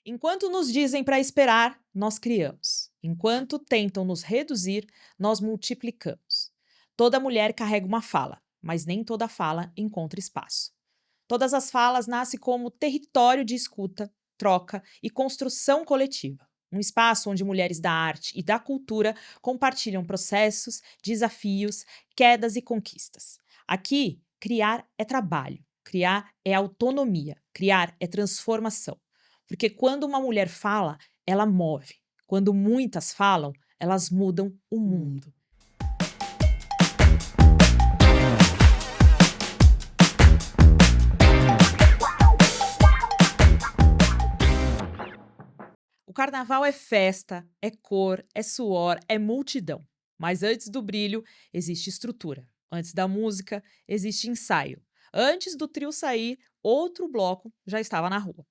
Enquanto nos dizem para esperar, nós criamos. Enquanto tentam nos reduzir, nós multiplicamos. Toda mulher carrega uma fala, mas nem toda fala encontra espaço. Todas as falas nascem como território de escuta, troca e construção coletiva. Um espaço onde mulheres da arte e da cultura compartilham processos, desafios, quedas e conquistas. Aqui, criar é trabalho, criar é autonomia, criar é transformação. Porque quando uma mulher fala, ela move. Quando muitas falam, elas mudam o mundo. O carnaval é festa, é cor, é suor, é multidão. Mas antes do brilho, existe estrutura. Antes da música, existe ensaio. Antes do trio sair, outro bloco já estava na rua.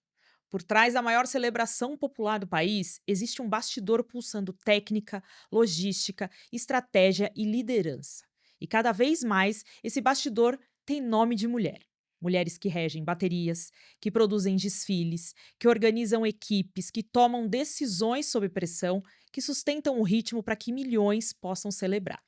Por trás da maior celebração popular do país, existe um bastidor pulsando técnica, logística, estratégia e liderança. E cada vez mais, esse bastidor tem nome de mulher. Mulheres que regem baterias, que produzem desfiles, que organizam equipes, que tomam decisões sob pressão, que sustentam o ritmo para que milhões possam celebrar.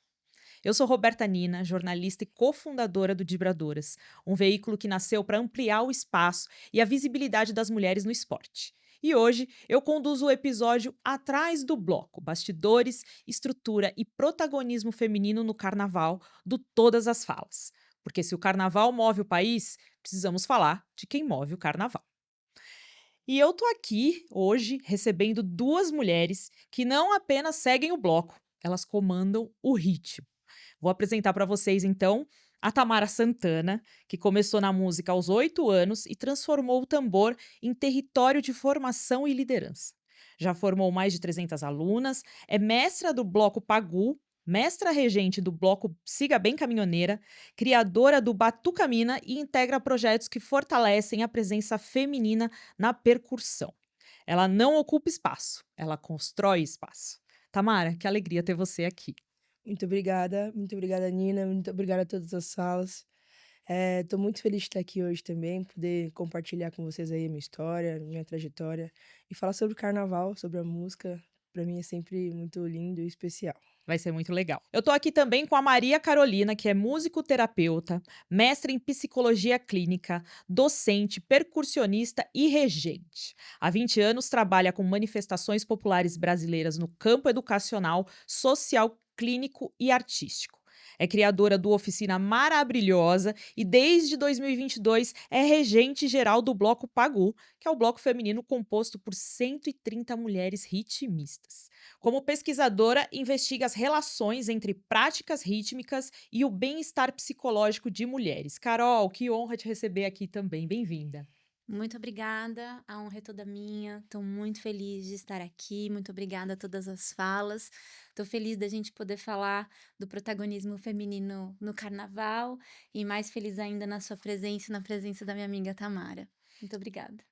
Eu sou Roberta Nina, jornalista e cofundadora do Dibradoras, um veículo que nasceu para ampliar o espaço e a visibilidade das mulheres no esporte. E hoje eu conduzo o episódio Atrás do Bloco, bastidores, estrutura e protagonismo feminino no carnaval do Todas as Falas. Porque se o carnaval move o país, precisamos falar de quem move o carnaval. E eu tô aqui hoje recebendo duas mulheres que não apenas seguem o bloco, elas comandam o ritmo. Vou apresentar para vocês, então, a Tamara Santana, que começou na música aos 8 anos e transformou o tambor em território de formação e liderança. Já formou mais de 300 alunas, é mestra do Bloco Pagu, mestra regente do Bloco Siga Bem Caminhoneira, criadora do Batucamina e integra projetos que fortalecem a presença feminina na percussão. Ela não ocupa espaço, ela constrói espaço. Tamara, que alegria ter você aqui. Muito obrigada, Nina, muito obrigada a todas as salas. Estou muito feliz de estar aqui hoje também, poder compartilhar com vocês aí a minha história, minha trajetória e falar sobre o carnaval, sobre a música. Para mim é sempre muito lindo e especial. Vai ser muito legal. Eu tô aqui também com a Maria Carolina, que é musicoterapeuta, mestre em psicologia clínica, docente, percussionista e regente. Há 20 anos trabalha com manifestações populares brasileiras no campo educacional, social, clínico e artístico. É criadora do Oficina Maravilhosa e desde 2022 é regente geral do Bloco Pagu, que é o bloco feminino composto por 130 mulheres ritmistas. Como pesquisadora, investiga as relações entre práticas rítmicas e o bem-estar psicológico de mulheres. Carol, que honra te receber aqui também. Bem-vinda. Muito obrigada, a honra é toda minha. Estou muito feliz de estar aqui. Muito obrigada a todas as falas. Estou feliz da gente poder falar do protagonismo feminino no carnaval e mais feliz ainda na sua presença e na presença da minha amiga Tamara. Muito obrigada.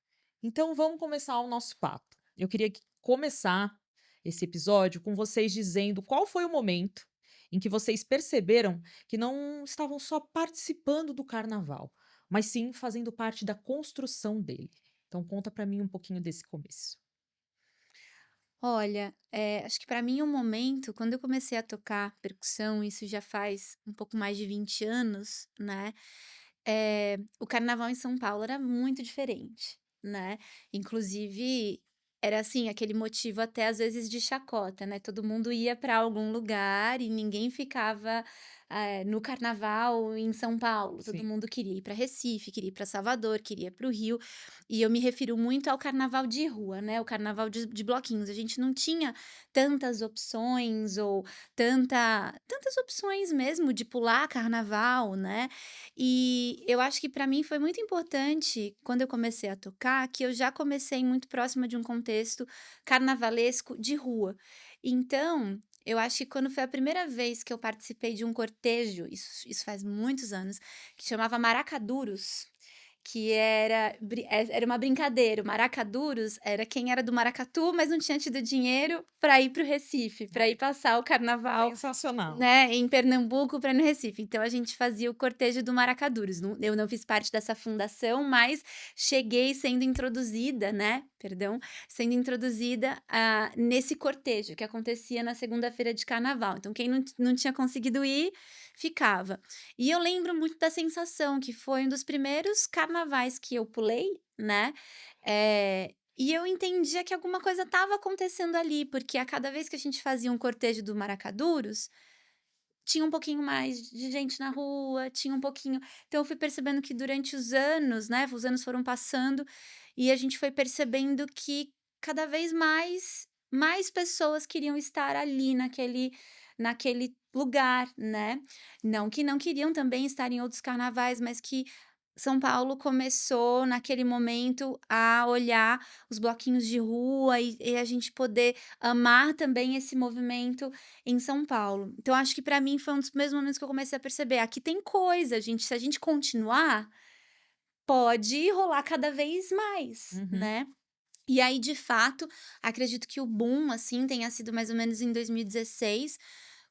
Então vamos começar o nosso papo. Eu queria começar esse episódio com vocês dizendo qual foi o momento em que vocês perceberam que não estavam só participando do carnaval, mas sim fazendo parte da construção dele. Então conta pra mim um pouquinho desse começo. Olha, acho que para mim um momento, quando eu comecei a tocar percussão, isso já faz um pouco mais de 20 anos, né? O carnaval em São Paulo era muito diferente, né? Inclusive, era assim, aquele motivo até às vezes de chacota, né? Todo mundo ia para algum lugar e ninguém ficava, no carnaval em São Paulo. Todo Sim. mundo queria ir para Recife, queria ir para Salvador, queria ir para o Rio. E eu me refiro muito ao carnaval de rua, né? O carnaval de bloquinhos. A gente não tinha tantas opções ou tantas opções mesmo de pular carnaval, né? E eu acho que para mim foi muito importante, quando eu comecei a tocar, que eu já comecei muito próxima de um contexto carnavalesco de rua. Então, eu acho que quando foi a primeira vez que eu participei de um cortejo, isso faz muitos anos, que chamava Maracaduros, que era uma brincadeira. O Maracaduros era quem era do Maracatu, mas não tinha tido dinheiro para ir para o Recife, para ir passar o carnaval, Sensacional. né, em Pernambuco para ir no Recife. Então a gente fazia o cortejo do Maracaduros. Eu não fiz parte dessa fundação, mas cheguei sendo introduzida, né, perdão, sendo introduzida nesse cortejo que acontecia na segunda-feira de carnaval. Então, quem não tinha conseguido ir, ficava. E eu lembro muito da sensação, que foi um dos primeiros carnavais que eu pulei, né? E eu entendia que alguma coisa estava acontecendo ali, porque a cada vez que a gente fazia um cortejo do Maracaduros, tinha um pouquinho mais de gente na rua, tinha um pouquinho. Então eu fui percebendo que durante os anos, né, os anos foram passando e a gente foi percebendo que cada vez mais pessoas queriam estar ali naquele lugar, né? Não que não queriam também estar em outros carnavais, mas que São Paulo começou naquele momento a olhar os bloquinhos de rua e a gente poder amar também esse movimento em São Paulo. Então acho que para mim foi um dos primeiros momentos que eu comecei a perceber, aqui tem coisa, gente, se a gente continuar, pode rolar cada vez mais, Uhum. né. E aí, de fato, acredito que o boom, assim, tenha sido mais ou menos em 2016,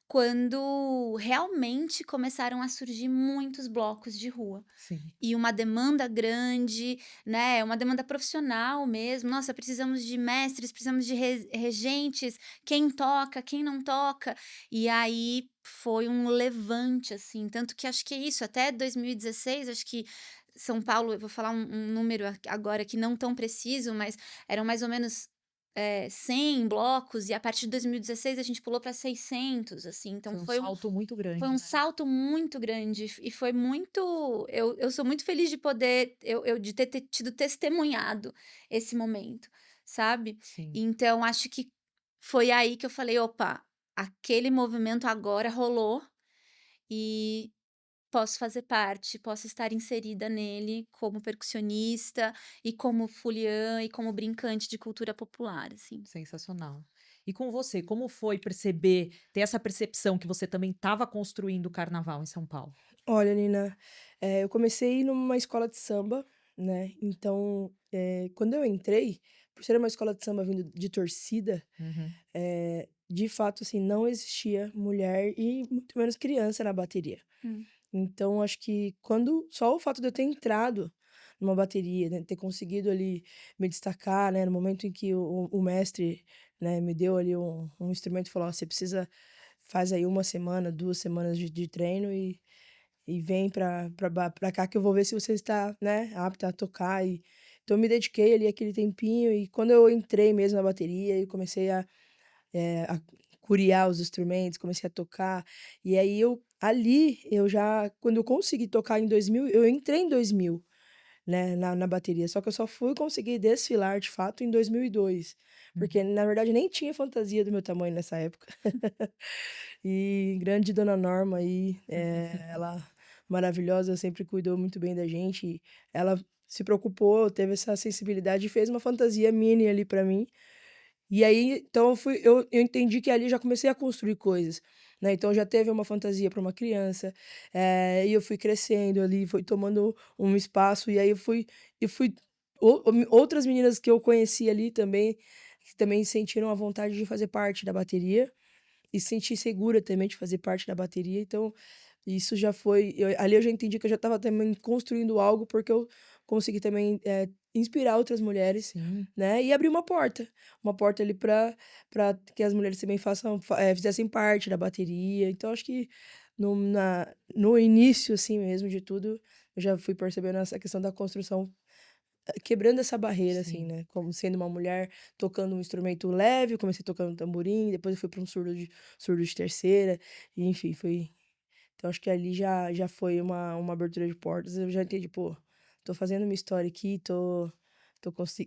quando realmente começaram a surgir muitos blocos de rua. Sim, E uma demanda grande, né, uma demanda profissional mesmo. "Nossa, precisamos de mestres, precisamos de regentes, quem toca, quem não toca?". E aí foi um levante, assim, tanto que acho que é isso, até 2016, acho que São Paulo, eu vou falar um número agora que não tão preciso, mas eram mais ou menos, 100 blocos e a partir de 2016 a gente pulou para 600, assim, então foi um foi salto muito foi grande, um né. salto muito grande e foi muito eu sou muito feliz de poder eu de ter tido testemunhado esse momento, sabe. Sim, Então acho que foi aí que eu falei: "Opa, aquele movimento agora rolou e posso fazer parte, posso estar inserida nele como percussionista e como foliã e como brincante de cultura popular", assim. sensacional. E com você, como foi perceber ter essa percepção que você também estava construindo o carnaval em São Paulo? Olha, Nina, eu comecei numa escola de samba, né, então, quando eu entrei, por ser uma escola de samba vindo de torcida, Uhum. de fato, assim, não existia mulher e muito menos criança na bateria. Hum. Então acho que quando só o fato de eu ter entrado numa bateria, né, ter conseguido ali me destacar, né, no momento em que o mestre, né, me deu ali um instrumento e falou: "Ó, você precisa faz aí uma semana, 2 semanas de treino e vem pra cá que eu vou ver se você está, né, apta a tocar", e então eu me dediquei ali aquele tempinho e quando eu entrei mesmo na bateria e comecei a curiar os instrumentos, comecei a tocar, e aí eu já quando eu consegui tocar em 2000 eu entrei em 2000, né, na bateria, só que eu só fui conseguir desfilar de fato em 2002, porque Uhum. na verdade nem tinha fantasia do meu tamanho nessa época. E grande dona Norma aí, ela maravilhosa, sempre cuidou muito bem da gente, ela se preocupou, teve essa sensibilidade e fez uma fantasia mini ali pra mim, e aí, então eu entendi que ali já comecei a construir coisas, né, então já teve uma fantasia para uma criança, e eu fui crescendo ali, foi tomando um espaço, e aí eu fui outras meninas que eu conheci ali também, que também sentiram a vontade de fazer parte da bateria, e se sentir segura também de fazer parte da bateria, então isso já foi ali eu já entendi que eu já estava também construindo algo, porque eu consegui também, inspirar outras mulheres, Sim, né, e abrir uma porta ali para que as mulheres também fizessem parte da bateria, então acho que no início, assim mesmo de tudo, eu já fui percebendo essa questão da construção, quebrando essa barreira, assim, sim. né, como sendo uma mulher tocando um instrumento leve, eu comecei tocando tamborim, depois eu fui para um surdo de terceira, e enfim, foi então acho que ali já foi uma abertura de portas, eu já entendi: "Pô, tô fazendo uma história aqui, tô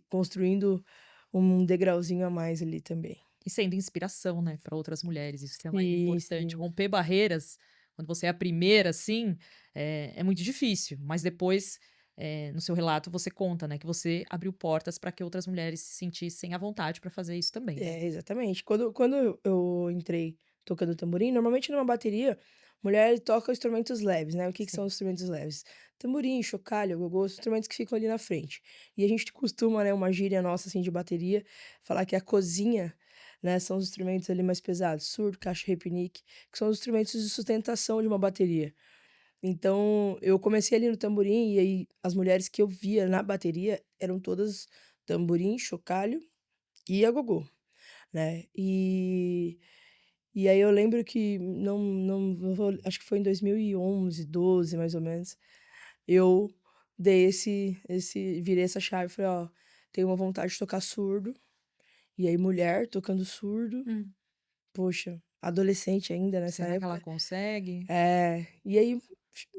construindo um degrauzinho a mais ali também". E sendo inspiração, né, para outras mulheres, isso que é mais Sim, importante. sim. Romper barreiras, quando você é a primeira, assim, é muito difícil, mas depois, no seu relato, você conta, né, que você abriu portas para que outras mulheres se sentissem à vontade para fazer isso também, né. É, exatamente. Quando eu entrei tocando tamborim, normalmente numa bateria, mulher toca instrumentos leves, né. O que que Sim. são os instrumentos leves? Tamborim, chocalho, agogô, os instrumentos que ficam ali na frente. E a gente costuma, né, uma gíria nossa, assim, de bateria, falar que a cozinha, né, são os instrumentos ali mais pesados, surdo, caixa, repinique, que são os instrumentos de sustentação de uma bateria. Então, eu comecei ali no tamborim e aí as mulheres que eu via na bateria eram todas tamborim, chocalho e agogô, né. E aí eu lembro que não vou acho que foi em 2011, 12 mais ou menos, eu dei esse virei essa chave e falei: "Ó, tenho uma vontade de tocar surdo", e aí mulher tocando surdo, Hum. poxa, adolescente ainda nessa Será que ela época. consegue? E aí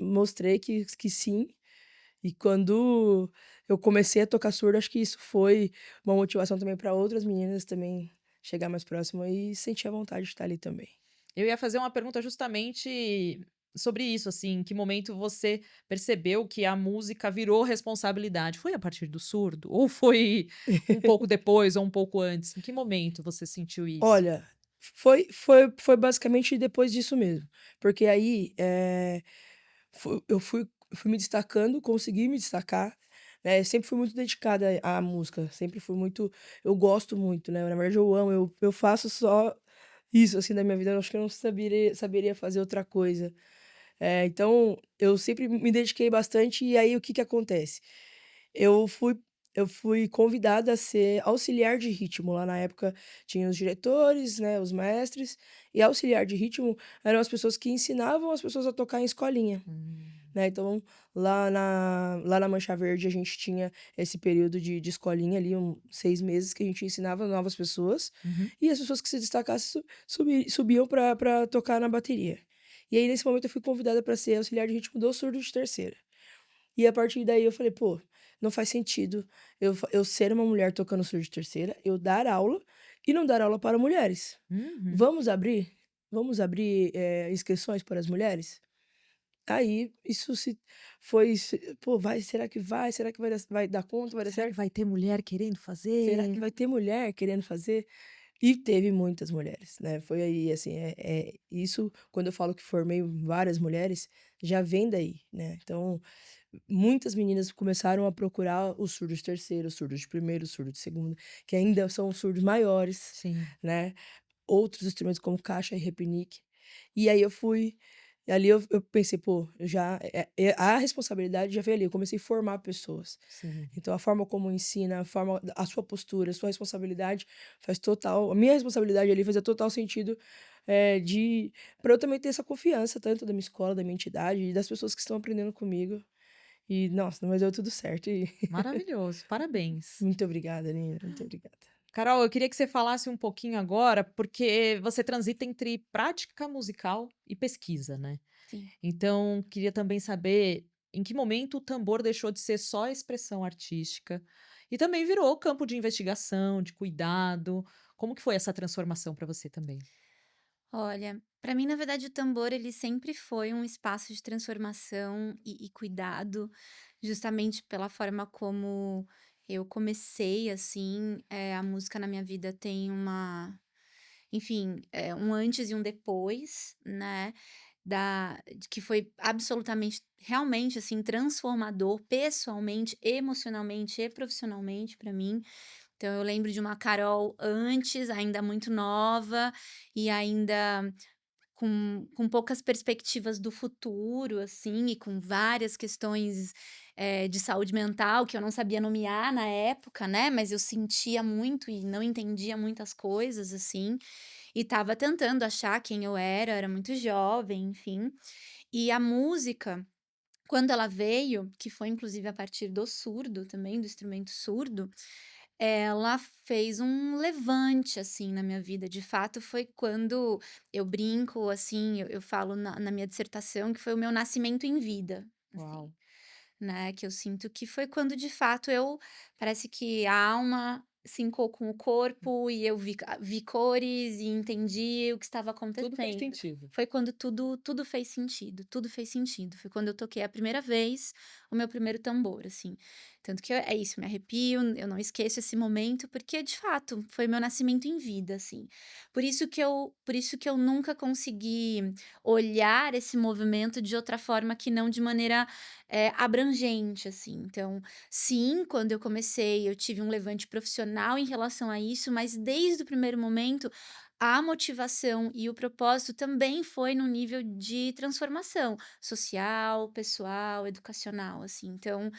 mostrei que sim, e quando eu comecei a tocar surdo, acho que isso foi uma motivação também para outras meninas também chegar mais próximo e sentir a vontade de estar ali também. Eu ia fazer uma pergunta justamente sobre isso, assim, em que momento você percebeu que a música virou responsabilidade? Foi a partir do surdo? Ou foi um pouco depois ou um pouco antes? Em que momento você sentiu isso? Olha, foi basicamente depois disso mesmo, porque aí, eu fui me destacando, consegui me destacar, né, sempre fui muito dedicada à música, sempre fui muito eu gosto muito, né, na verdade eu amo, eu faço só isso, assim, da minha vida, eu acho que eu não saberia fazer outra coisa. Então eu sempre me dediquei bastante e aí o que que acontece? Eu fui eu fui convidada a ser auxiliar de ritmo, lá na época tinha os diretores, né, os mestres, e auxiliar de ritmo eram as pessoas que ensinavam as pessoas a tocar em escolinha, Hum. né, então lá na Mancha Verde a gente tinha esse período de escolinha ali, 6 meses que a gente ensinava novas pessoas, Uhum. e as pessoas que se destacassem subiam para tocar na bateria. E aí nesse momento eu fui convidada para ser auxiliar de ritmo do surdo de terceira. E a partir daí eu falei: "Pô, não faz sentido eu ser uma mulher tocando surdo de terceira, eu dar aula e não dar aula para mulheres. Uhum. Vamos abrir? Vamos abrir, inscrições para as mulheres?". Aí isso se foi se "Pô, vai será que vai? Será que vai dar conta? Vai dar Será que certo? vai ter mulher querendo Será que fazer? vai ter mulher querendo fazer?". E teve muitas mulheres, né, foi aí, assim, isso quando eu falo que formei várias mulheres, já vem daí, né. Então muitas meninas começaram a procurar os surdos de terceiro, os surdos de primeiro, os surdos de segunda, que ainda são surdos maiores, Sim. né, outros instrumentos como caixa e repinique. E aí eu pensei: "Pô, eu já a responsabilidade já veio ali", eu comecei a formar pessoas. Sim. Então a forma como ensina, a sua postura, a sua responsabilidade a minha responsabilidade ali fazia total sentido, de pra eu também ter essa confiança, tanto da minha escola, da minha entidade e das pessoas que estão aprendendo comigo. E nossa, mas deu tudo certo e Maravilhoso, parabéns. muito obrigada, Nina, muito obrigada. Carol, eu queria que você falasse um pouquinho agora, porque você transita entre prática musical e pesquisa, né? Sim. Então, queria também saber em que momento o tambor deixou de ser só expressão artística e também virou campo de investigação, de cuidado. Como que foi essa transformação para você também? Olha, para mim, na verdade, o tambor ele sempre foi um espaço de transformação e cuidado, justamente pela forma como eu comecei, assim, a música na minha vida tem uma, enfim, um antes e um depois, né? De que foi absolutamente, realmente, assim, transformador pessoalmente, emocionalmente e profissionalmente para mim. Então eu lembro de uma Carol antes, ainda muito nova e ainda com poucas perspectivas do futuro, assim, e com várias questões, de saúde mental que eu não sabia nomear na época, né, mas eu sentia muito e não entendia muitas coisas, assim, e estava tentando achar quem eu era muito jovem, enfim. E a música, quando ela veio, que foi inclusive a partir do surdo também, do instrumento surdo, ela fez um levante, assim, na minha vida. De fato, foi quando eu brinco, assim, eu falo na minha dissertação que foi o meu nascimento em vida, assim, Uau! né, que eu sinto que foi quando de fato eu parece que a alma sincou com o corpo e eu vi cores e entendi o que estava Tudo fez acontecendo. sentido. Foi quando tudo fez sentido, tudo fez sentido. Foi quando eu toquei a primeira vez o meu primeiro tambor, assim. Tanto que é isso, me arrepio, eu não esqueço esse momento, porque de fato foi meu nascimento em vida, assim. Por isso que eu nunca consegui olhar esse movimento de outra forma que não de maneira abrangente, assim. Então, sim, quando eu comecei, eu tive um levante profissional em relação a isso, mas desde o primeiro momento, a motivação e o propósito também foi no nível de transformação social, pessoal, educacional, assim. Então,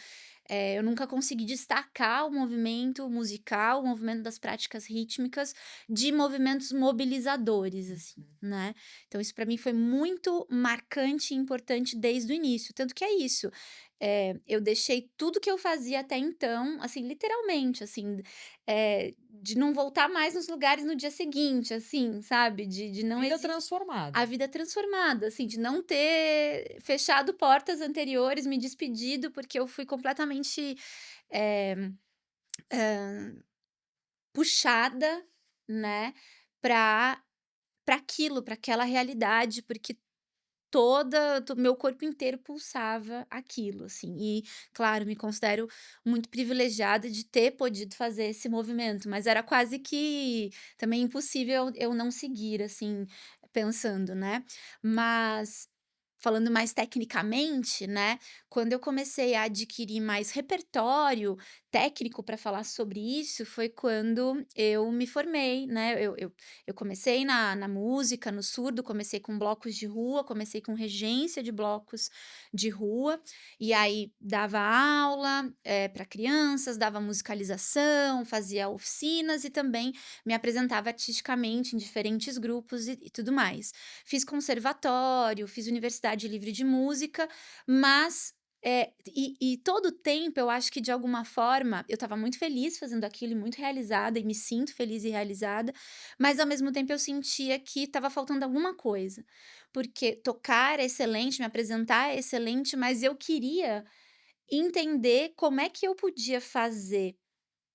eu nunca consegui destacar o movimento musical, o movimento das práticas rítmicas de movimentos mobilizadores, assim, né. Então isso para mim foi muito marcante e importante desde o início, tanto que é isso, eu deixei tudo que eu fazia até então, assim, literalmente, assim, de não voltar mais nos lugares no dia seguinte, assim, sabe, de não Vida exis a transformada. vida transformada, assim, de não ter fechado portas anteriores, me despedido, porque eu fui completamente, eh, hã, puxada, né, pra aquilo, pra aquela realidade, porque meu corpo inteiro pulsava aquilo, assim. E, claro, me considero muito privilegiada de ter podido fazer esse movimento, mas era quase que também impossível eu não seguir, assim, pensando, né. Mas, falando mais tecnicamente, né, quando eu comecei a adquirir mais repertório técnico para falar sobre isso, foi quando eu me formei, né. Eu comecei na música, no surdo, comecei com blocos de rua, comecei com regência de blocos de rua, e aí dava aula, para crianças, dava musicalização, fazia oficinas e também me apresentava artisticamente em diferentes grupos e tudo mais. Fiz conservatório, fiz Universidade Livre de Música, mas e todo o tempo eu acho que de alguma forma eu estava muito feliz fazendo aquilo e muito realizada e me sinto feliz e realizada, mas ao mesmo tempo eu sentia que estava faltando alguma coisa, porque tocar é excelente, me apresentar é excelente, mas eu queria entender como é que eu podia fazer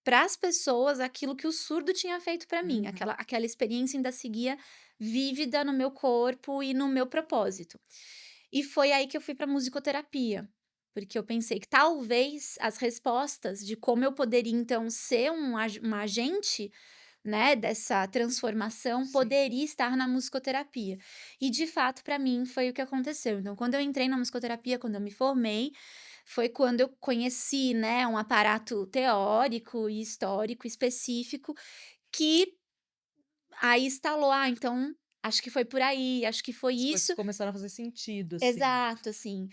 para as pessoas aquilo que o surdo tinha feito para mim, Uhum. aquela experiência ainda seguia vívida no meu corpo e no meu propósito. E foi aí que eu fui para musicoterapia, porque eu pensei que talvez as respostas de como eu poderia então ser uma agente, né, dessa transformação, Sim. poderia estar na musicoterapia. E de fato para mim foi o que aconteceu. Então quando eu entrei na musicoterapia, quando eu me formei, foi quando eu conheci, né, um aparato teórico e histórico específico que aí estalou: "Ah, então acho que foi por aí, acho que foi As coisas isso". começaram a fazer sentido, assim. Exato, assim.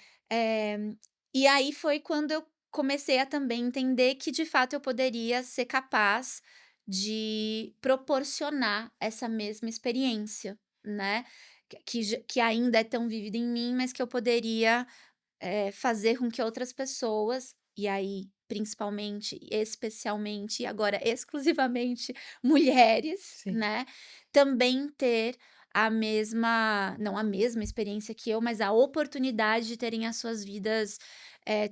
E aí foi quando eu comecei a também entender que de fato eu poderia ser capaz de proporcionar essa mesma experiência, né, que ainda é tão vívida em mim, mas que eu poderia fazer com que outras pessoas, e aí principalmente, especialmente e agora exclusivamente mulheres, Sim. né, também ter a mesma não a mesma experiência que eu, mas a oportunidade de terem as suas vidas,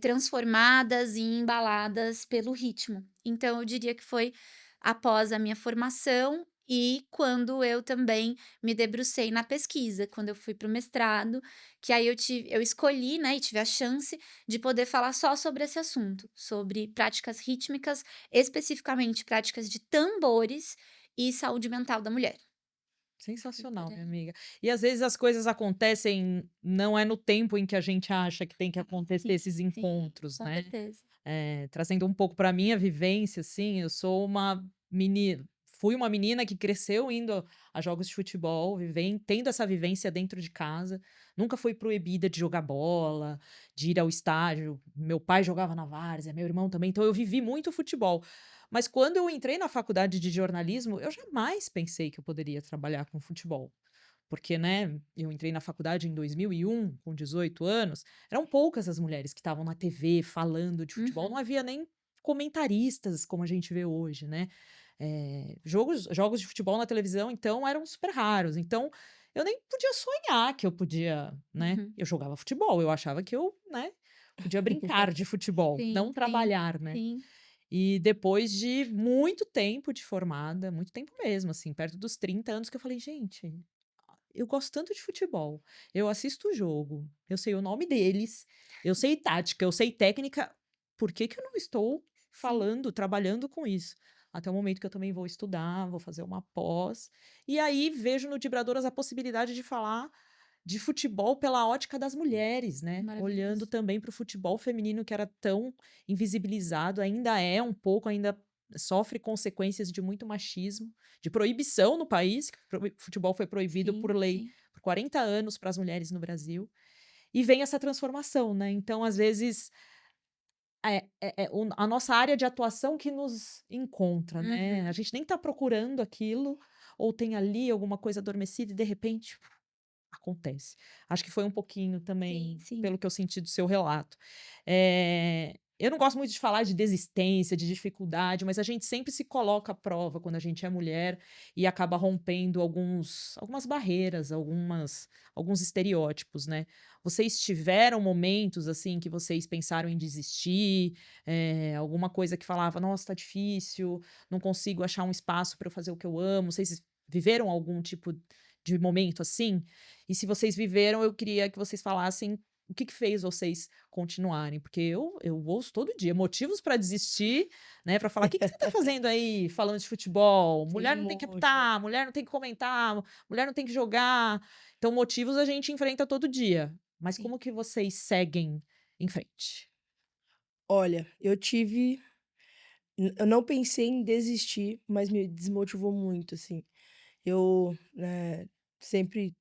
transformadas e embaladas pelo ritmo. Então eu diria que foi após a minha formação e quando eu também me debrucei na pesquisa, quando eu fui para o mestrado, que aí eu escolhi, né, e tive a chance de poder falar só sobre esse assunto, sobre práticas rítmicas, especificamente práticas de tambores e saúde mental da mulher. Foi por Sensacional, minha aí. amiga. E às vezes as coisas acontecem, não é no tempo em que a gente acha que tem que acontecer Sim, esses sim, encontros, com né. certeza. Trazendo um pouco para minha vivência, assim, eu sou uma menina fui uma menina que cresceu indo a jogos de futebol, tendo essa vivência dentro de casa, nunca fui proibida de jogar bola, de ir ao estádio. Meu pai jogava na várzea, meu irmão também, então eu vivi muito futebol. Mas quando eu entrei na faculdade de jornalismo, eu jamais pensei que eu poderia trabalhar com futebol. Porque, né, eu entrei na faculdade em 2001, com 18 anos, eram poucas as mulheres que estavam na TV falando de futebol, não Uhum. havia nem comentaristas como a gente vê hoje, né. Jogos de futebol na televisão, então, eram super raros, então, eu nem podia sonhar que eu podia, né, Uhum. eu jogava futebol, eu achava que eu, né, podia brincar de futebol, Sim, não sim, trabalhar, né. sim. E depois de muito tempo de formada, muito tempo mesmo, assim, perto dos 30 anos, que eu falei: "Gente, eu gosto tanto de futebol, eu assisto o jogo, eu sei o nome deles, eu sei tática, eu sei técnica, por que que eu não estou Sim. falando, trabalhando com isso?" Até o momento que eu também vou estudar, vou fazer uma pós, e aí vejo no Dibradoras a possibilidade de falar de futebol pela ótica das mulheres, né, olhando Maravilhoso. também para o futebol feminino que era tão invisibilizado, ainda é um pouco, ainda sofre consequências de muito machismo, de proibição no país, que futebol foi proibido Sim, por lei sim. por 40 anos para as mulheres no Brasil, e vem essa transformação, né, então às vezes a nossa área de atuação que nos encontra, né. A Uhum. gente nem tá procurando aquilo, ou tem ali alguma coisa adormecida e de repente acontece. Acho que foi um pouquinho Sim, também sim. pelo que eu senti do seu relato. Eu não gosto muito de falar de desistência, de dificuldade, mas a gente sempre se coloca à prova quando a gente é mulher e acaba rompendo algumas barreiras, alguns estereótipos, né. Vocês tiveram momentos, assim, que vocês pensaram em desistir, alguma coisa que falava: "Nossa, tá difícil, não consigo achar um espaço para eu fazer o que eu amo". Vocês viveram algum tipo de momento assim? E se vocês viveram, eu queria que vocês falassem o que que fez vocês continuarem, porque eu ouço todo dia motivos para desistir, né, para falar: "O que que você tá fazendo aí falando de futebol? Tem Mulher um não tem que monte, né. apitar, mulher não tem que comentar, mulher não tem que jogar". Então motivos a gente enfrenta todo dia, mas Sim. como que vocês seguem em frente? Olha, eu não pensei em desistir, mas me desmotivou muito, assim. Eu, sempre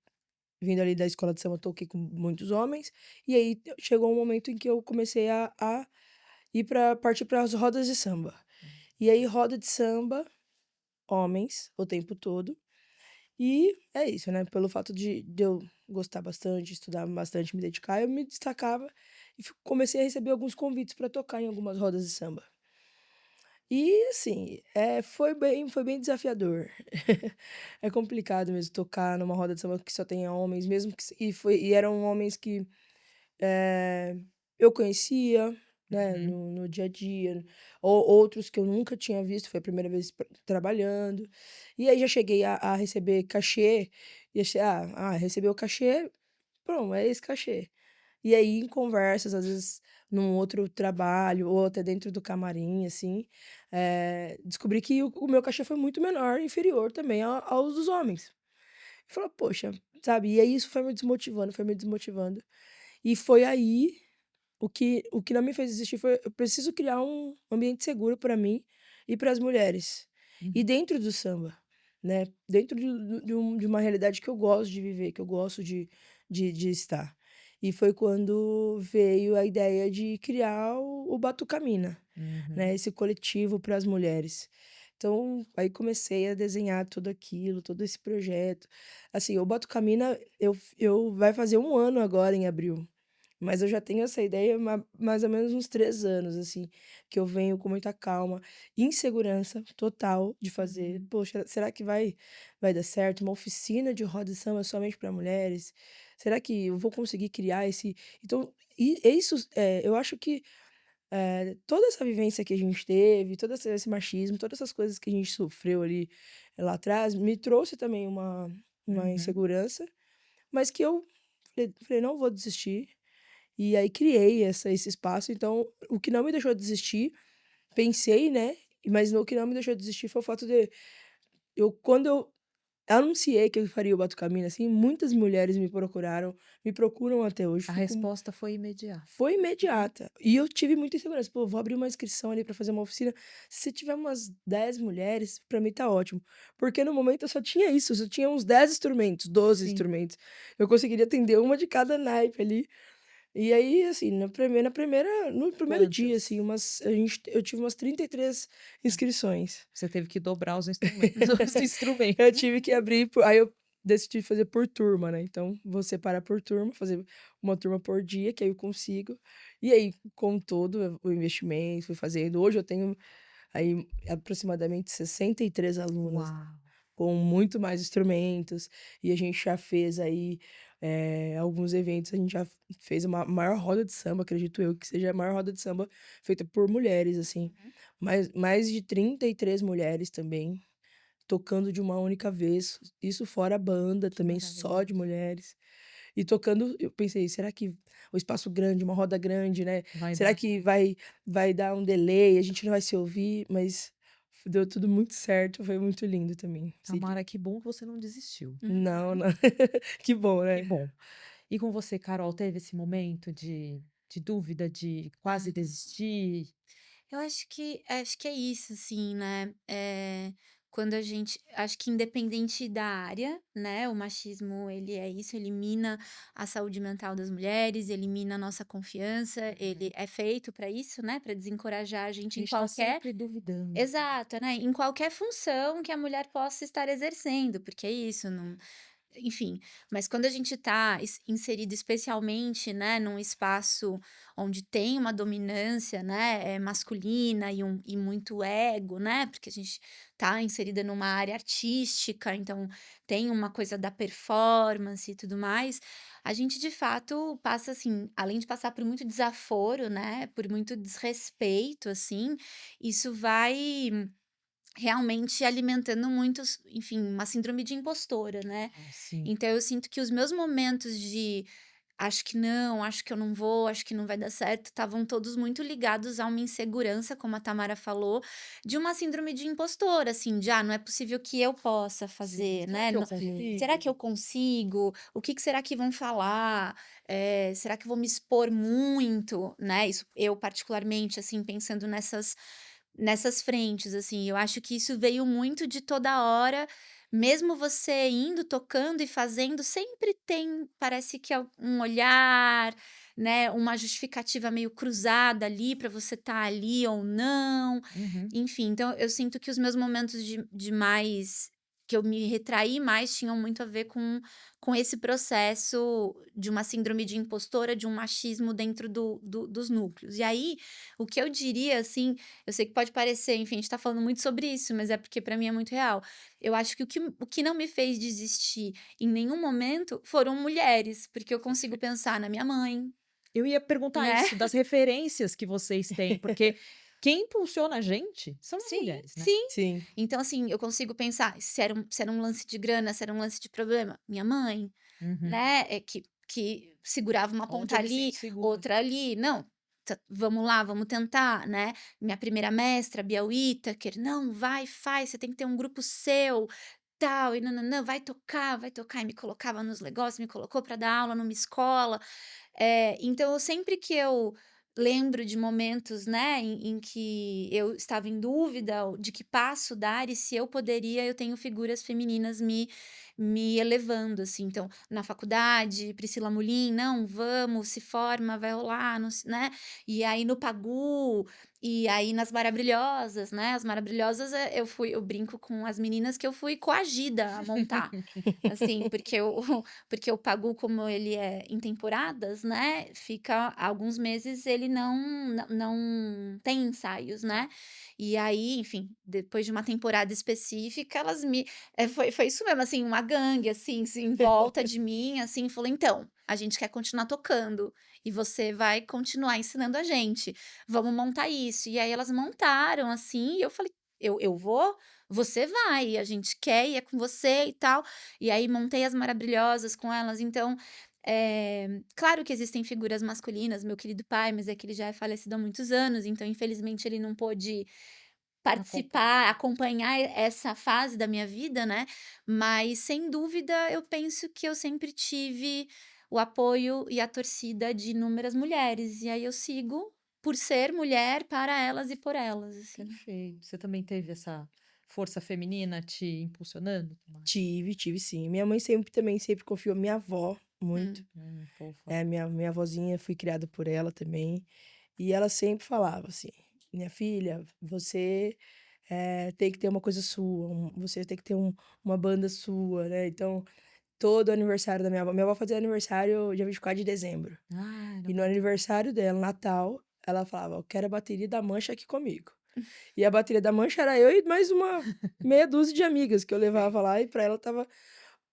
vindo ali da escola de samba, toquei com muitos homens, e aí chegou um momento em que eu comecei a ir para partir para as rodas de samba. E aí roda de samba, homens, o tempo todo. E é isso, né, pelo fato de eu gostar bastante, estudar bastante, me dedicar, eu me destacava e comecei a receber alguns convites para tocar em algumas rodas de samba. E assim, foi bem desafiador. É complicado mesmo tocar numa roda de samba que só tenha homens, mesmo que e eram homens que, eh, eu conhecia, né, Uhum, no dia a dia, ou outros que eu nunca tinha visto, foi a primeira vez trabalhando. E aí já cheguei a receber cachê, e achei: recebeu o cachê, pronto, é esse cachê". E aí em conversas, às vezes num outro trabalho ou até dentro do camarim, assim, descobri que o meu cachê foi muito menor, inferior também aos dos homens. Falei: "Poxa", sabe, e aí isso foi me desmotivando, foi me desmotivando. E foi aí o que não me fez desistir foi: eu preciso criar um ambiente seguro para mim e para as mulheres. E uhum. dentro do samba, né, dentro de uma realidade que eu gosto de viver, que eu gosto de estar. E foi quando veio a ideia de criar o Batucamina, né, Uhum. esse coletivo para as mulheres. Então, aí comecei a desenhar tudo aquilo, todo esse projeto. Assim, o Batucamina eu vai fazer um ano agora em abril. Mas eu já tenho essa ideia mais ou menos uns 3 anos, assim, que eu venho com muita calma, insegurança total de fazer. Uhum. "Poxa, será que vai dar certo? Uma oficina de roda de samba somente para mulheres? Será que eu vou conseguir criar esse". Então, isso, eu acho que, toda essa vivência que a gente teve, todo esse machismo, todas essas coisas que a gente sofreu ali, lá atrás, me trouxe também uma Uhum. insegurança, mas que eu falei: "Não vou desistir". E aí criei esse espaço, então o que não me deixou desistir, pensei, né, mas o que não me deixou desistir foi o fato de quando eu anunciei que eu faria o Batucamina, assim, muitas mulheres me procuraram, me procuram até hoje, A fico resposta foi imediata. foi imediata. E eu tive muita insegurança: "Pô, vou abrir uma inscrição ali pra fazer uma oficina, se tiver umas 10 mulheres, pra mim tá ótimo". Porque no momento eu só tinha isso, eu só tinha uns 10 instrumentos, 12 Sim. instrumentos. Eu conseguiria atender uma de cada naipe ali. E aí, assim, no primeiro dia, assim, Quantas? eu tive umas 33 inscrições. Você teve que dobrar os instrumentos os Eu instrumentos. tive que abrir aí eu decidi fazer por turma, né, então vou separar por turma, fazer uma turma por dia, que aí eu consigo. E aí, com todo o investimento, fui fazendo. Hoje eu tenho aí aproximadamente 63 alunas, Uau! com muito mais instrumentos, e a gente já fez aí, alguns eventos, a gente já fez uma maior roda de samba, acredito eu, que seja a maior roda de samba feita por mulheres, assim, Uhum. mais de 33 mulheres também, tocando de uma única vez, isso fora a banda Que também só de maravilhoso. mulheres. E tocando eu pensei: "Será que o espaço grande, uma roda grande, né, Vai será dar. que vai dar um delay, a gente não vai se ouvir?". Mas deu tudo muito certo, foi muito lindo também esse dia. Tamara, que bom que você não desistiu. Não, Uhum. não. Que bom, Que né. bom. E com você, Carol, teve esse momento de dúvida, de quase Uhum. desistir? Eu acho que é isso, assim, né, quando a gente acho que independente da área, né, o machismo ele é isso, elimina a saúde mental das mulheres, elimina a nossa confiança, ele é feito para isso, né, para desencorajar a A gente em gente tá qualquer sempre duvidando. exato, né, em qualquer função que a mulher possa estar exercendo, porque é isso, não enfim, mas quando a gente está inserido especialmente, né, num espaço onde tem uma dominância, né, masculina e muito ego, né, porque a gente está inserida numa área artística, então tem uma coisa da performance e tudo mais, a gente de fato passa assim, além de passar por muito desaforo, né, por muito desrespeito, assim, isso vai realmente alimentando muitos enfim, uma síndrome de impostora, né. Ah, sim. Então eu sinto que os meus momentos de: "Acho que não, acho que eu não vou, acho que não vai dar certo", estavam todos muito ligados a uma insegurança, como a Tamara falou, de uma síndrome de impostora, assim, de: "Ah, não é possível que eu possa Sim. fazer, Será né, que eu no Sim. será que consigo? eu consigo? O que que será que vão falar? Será que eu vou me expor muito?", né, isso eu particularmente, assim, pensando nessas frentes, assim, eu acho que isso veio muito de toda hora, mesmo você indo, tocando e fazendo, sempre tem, parece que um olhar, né, uma justificativa meio cruzada ali para você estar ali ou não, Uhum. enfim, então eu sinto que os meus momentos de mais que eu me retraí mais tinham muito a ver com esse processo de uma síndrome de impostora, de um machismo dentro dos núcleos. E aí, o que eu diria, assim, eu sei que pode parecer, enfim, a gente tá falando muito sobre isso, mas é porque pra mim é muito real. Eu acho que o que não me fez desistir em nenhum momento foram mulheres, porque eu consigo Perfeito. pensar na minha mãe, Eu ia perguntar né? isso, das referências que vocês têm, porque quem impulsiona a gente são as Sim, mulheres, né? sim. Sim. Então, assim, eu consigo pensar, se era um lance de grana, se era um lance de problema, minha mãe, Uhum. né, que segurava uma Onde ponta eu me ali, sinto segura. outra ali, não, vamos lá, vamos tentar, né. Minha primeira mestra, a Bia Whittaker, não, vai, faz, você tem que ter um grupo seu, tal, e nã vai tocar, e me colocava nos negócios, me colocou para dar aula numa escola, então sempre que eu lembro de momentos, né, em que eu estava em dúvida de que passo dar e se eu poderia, eu tenho figuras femininas me elevando, assim. Então, na faculdade, Priscila Mulin: "Não, vamos, se forma, vai rolar, não se", né. E aí no Pagu, e aí nas Maravilhosas, né, as Maravilhosas, eu brinco com as meninas que eu fui coagida a montar, assim, porque o Pagu, como ele é em temporadas, né, fica alguns meses ele não tem ensaios, Tá. né. E aí, enfim, depois de uma temporada específica, foi isso mesmo, assim, uma gangue, assim, em volta de mim, assim, falou: "Então, a gente quer continuar tocando e você vai continuar ensinando a gente, vamos montar isso". E aí elas montaram, assim, e eu falei: "Eu vou? Você vai, a gente quer e é com você e tal". E aí montei as Maravilhosas com elas, então, claro que existem figuras masculinas, meu querido pai, mas é que ele já é falecido há muitos anos, então infelizmente ele não pôde participar, Acompanhar. acompanhar essa fase da minha vida, né, mas sem dúvida eu penso que eu sempre tive o apoio e a torcida de inúmeras mulheres, e aí eu sigo por ser mulher, para elas e por elas, assim. Perfeito. Você também teve essa força feminina te impulsionando, Tamara? Tive sim. Minha mãe sempre também sempre confiou minha avó muito. Hum, Fofa. Minha avózinha, fui criada por ela também, e ela sempre falava assim: "Minha filha, você, tem que ter uma coisa sua, você tem que ter uma banda sua", né. Então, todo aniversário da minha avó fazia aniversário dia 24 de dezembro, Ah, era e no muito aniversário dela, Natal, ela falava: "Eu quero a bateria da Mancha aqui comigo". E a bateria da Mancha era eu e mais uma meia dúzia de amigas que eu sim. levava lá, e pra ela estava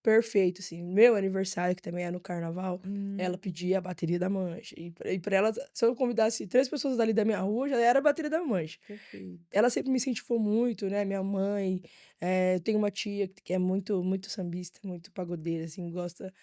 perfeito, assim. Meu aniversário, que também é no carnaval, ela Uhum. pedia a bateria da Mancha. E pra ela, se eu convidasse 3 pessoas dali da minha rua, já era a bateria da Mancha. Perfeito. Ela sempre me incentivou muito, né, minha mãe, eu tenho uma tia que é muito sambista, muito pagodeira, assim, gosta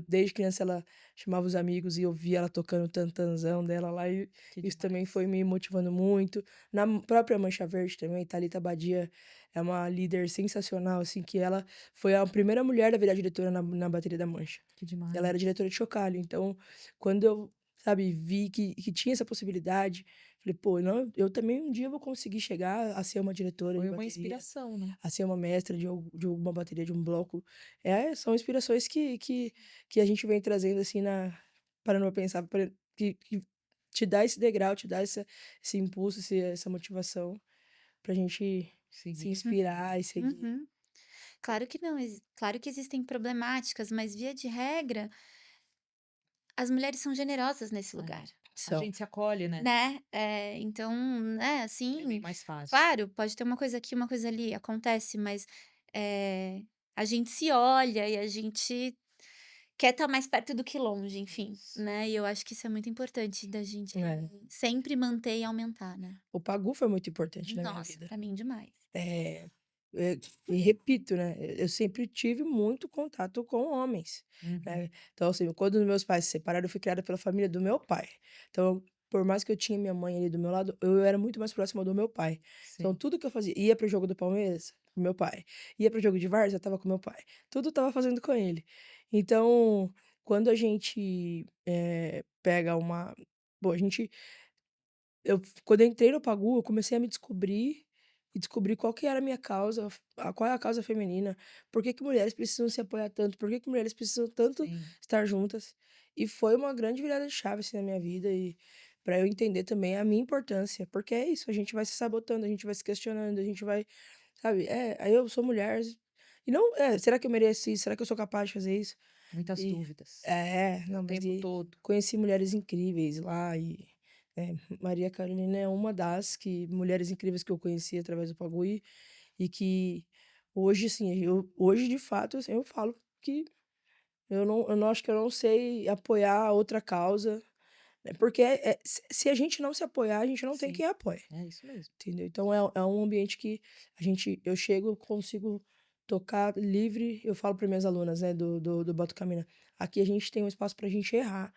desde criança ela chamava os amigos e eu via ela tocando o tantanzão dela lá, e Que isso também demais. foi me motivando muito. Na própria Mancha Verde também, Thalita Badia é uma líder sensacional, assim, que ela foi a primeira mulher a virar diretora na bateria da Mancha. Que Ela era demais. diretora de chocalho, então, quando eu, sabe, vi que tinha essa possibilidade, Falei: "Pô, não, eu também um dia vou conseguir chegar a ser uma diretora de Foi uma bateria, inspiração, né? a ser uma mestra de alguma bateria, de um bloco". São inspirações que a gente vem trazendo, assim, parando pra pensar, que te dá esse degrau, te dá esse impulso, essa motivação pra gente se Seguir. inspirar e seguir. Uhum. Claro que não, claro que existem problemáticas, mas via de regra, as mulheres são generosas nesse É. lugar, A São. gente se acolhe, né? né? Então, né, É bem assim, mais fácil. claro, pode ter uma coisa aqui, uma coisa ali, acontece, mas a gente se olha e a gente quer estar mais perto do que longe, enfim, Isso. né? E eu acho que isso é muito importante da gente É. sempre manter e aumentar, né? O Pagu foi muito importante na minha Nossa, vida. pra mim demais. Eh, e repito, né, eu sempre tive muito contato com homens, Uhum. né. Então, assim, quando os meus pais se separaram, eu fui criada pela família do meu pai. Então, por mais que eu tinha minha mãe ali do meu lado, eu era muito mais próxima do meu pai. Então, Sim. tudo que eu fazia, ia para o jogo do Palmeiras, com meu pai. Ia para o jogo de várzea, estava com meu pai. Tudo estava fazendo com ele. Então, quando a gente, pega uma pô, a gente quando eu entrei no Pagu, eu comecei a me descobrir e descobrir qual que era a minha causa, qual é a causa feminina, por que que mulheres precisam se apoiar tanto, por que que mulheres precisam tanto Sim. estar juntas. E foi uma grande virada de chave, assim, na minha vida e para eu entender também a minha importância, porque é isso, a gente vai se sabotando, a gente vai se questionando, a gente vai, sabe, aí eu sou mulher e não, será que eu mereço isso? Será que eu sou capaz de fazer isso? Muitas E dúvidas. não, O mas tempo todo. conheci mulheres incríveis lá Maria Carolina é uma mulheres incríveis que eu conheci através do Pagu e que hoje, assim, hoje de fato, assim, eu falo que eu não acho que eu não sei apoiar outra causa, né, porque se a gente não se apoiar, a gente não tem Sim. quem apoie. É isso mesmo. Entendeu? Então é um ambiente que eu chego, consigo tocar livre, eu falo para minhas alunas, né, do Batucamina, aqui a gente tem um espaço pra gente errar,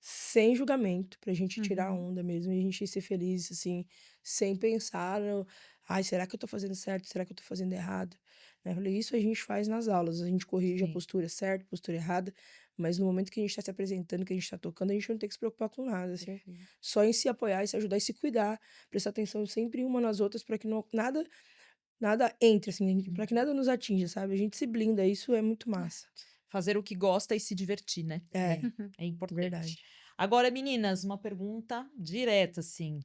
sem julgamento, pra gente tirar Uhum. onda mesmo, e a gente ser feliz, assim, sem pensar no: "Ai, será que eu tô fazendo certo? Será que eu tô fazendo errado?", né, eu falei: "Isso a gente faz nas aulas, a gente corrige a Sim. postura certa, postura errada, mas no momento que a gente tá se apresentando, que a gente tá tocando, a gente não tem que se preocupar com nada, assim, Perfeito. só em se apoiar e se ajudar e se cuidar, prestar atenção sempre uma nas outras para que nada entre, assim, para que Uhum. nada nos atinja, sabe. A gente se blinda, isso é muito massa. Fazer o que gosta e se divertir, né? É, É importante. verdade. Agora, meninas, uma pergunta direta, assim.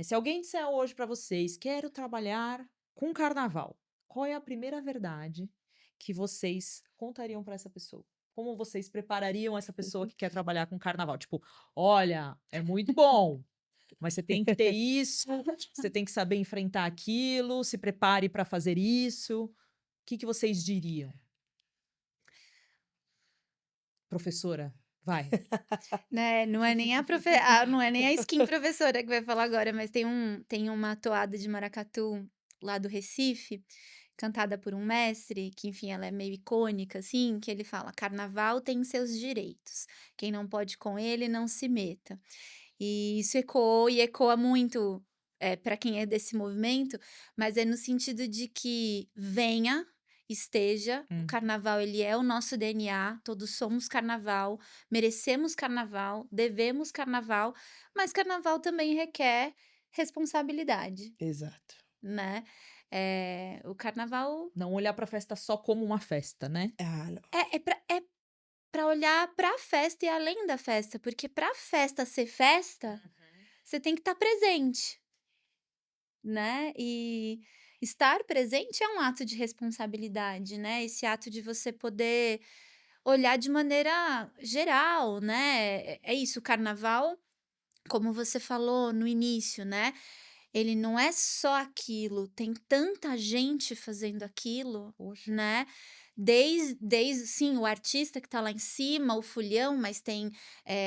Se alguém disser hoje pra vocês, quero trabalhar com carnaval, qual é a primeira verdade que vocês contariam pra essa pessoa? Como vocês preparariam essa pessoa que quer trabalhar com carnaval? Tipo, olha, é muito bom, mas você tem que ter isso, você tem que saber enfrentar aquilo, se prepare pra fazer isso. O que que vocês diriam? Professora, vai. Né, não é nem a skin professora que vai falar agora, mas tem uma toada de maracatu lá do Recife, cantada por um mestre, que enfim, ela é meio icônica, assim, que ele fala: "Carnaval tem seus direitos, quem não pode com ele não se meta". E isso ecoou e ecoa muito, pra quem é desse movimento, mas é no sentido de que venha, esteja, o Hum, carnaval ele é o nosso DNA, todos somos carnaval, merecemos carnaval, devemos carnaval, mas carnaval também requer responsabilidade, Exato. né. O carnaval não olhar pra festa só como uma festa, né? Ah, não. é pra olhar pra festa e além da festa, porque pra festa ser festa, Uhum. você tem que estar presente. Né, e estar presente é um ato de responsabilidade, né, esse ato de você poder olhar de maneira geral, né, é isso, o carnaval, como você falou no início, né, ele não é só aquilo, tem tanta gente fazendo aquilo, Poxa. né, desde sim, o artista que está lá em cima, o fulhão, mas tem,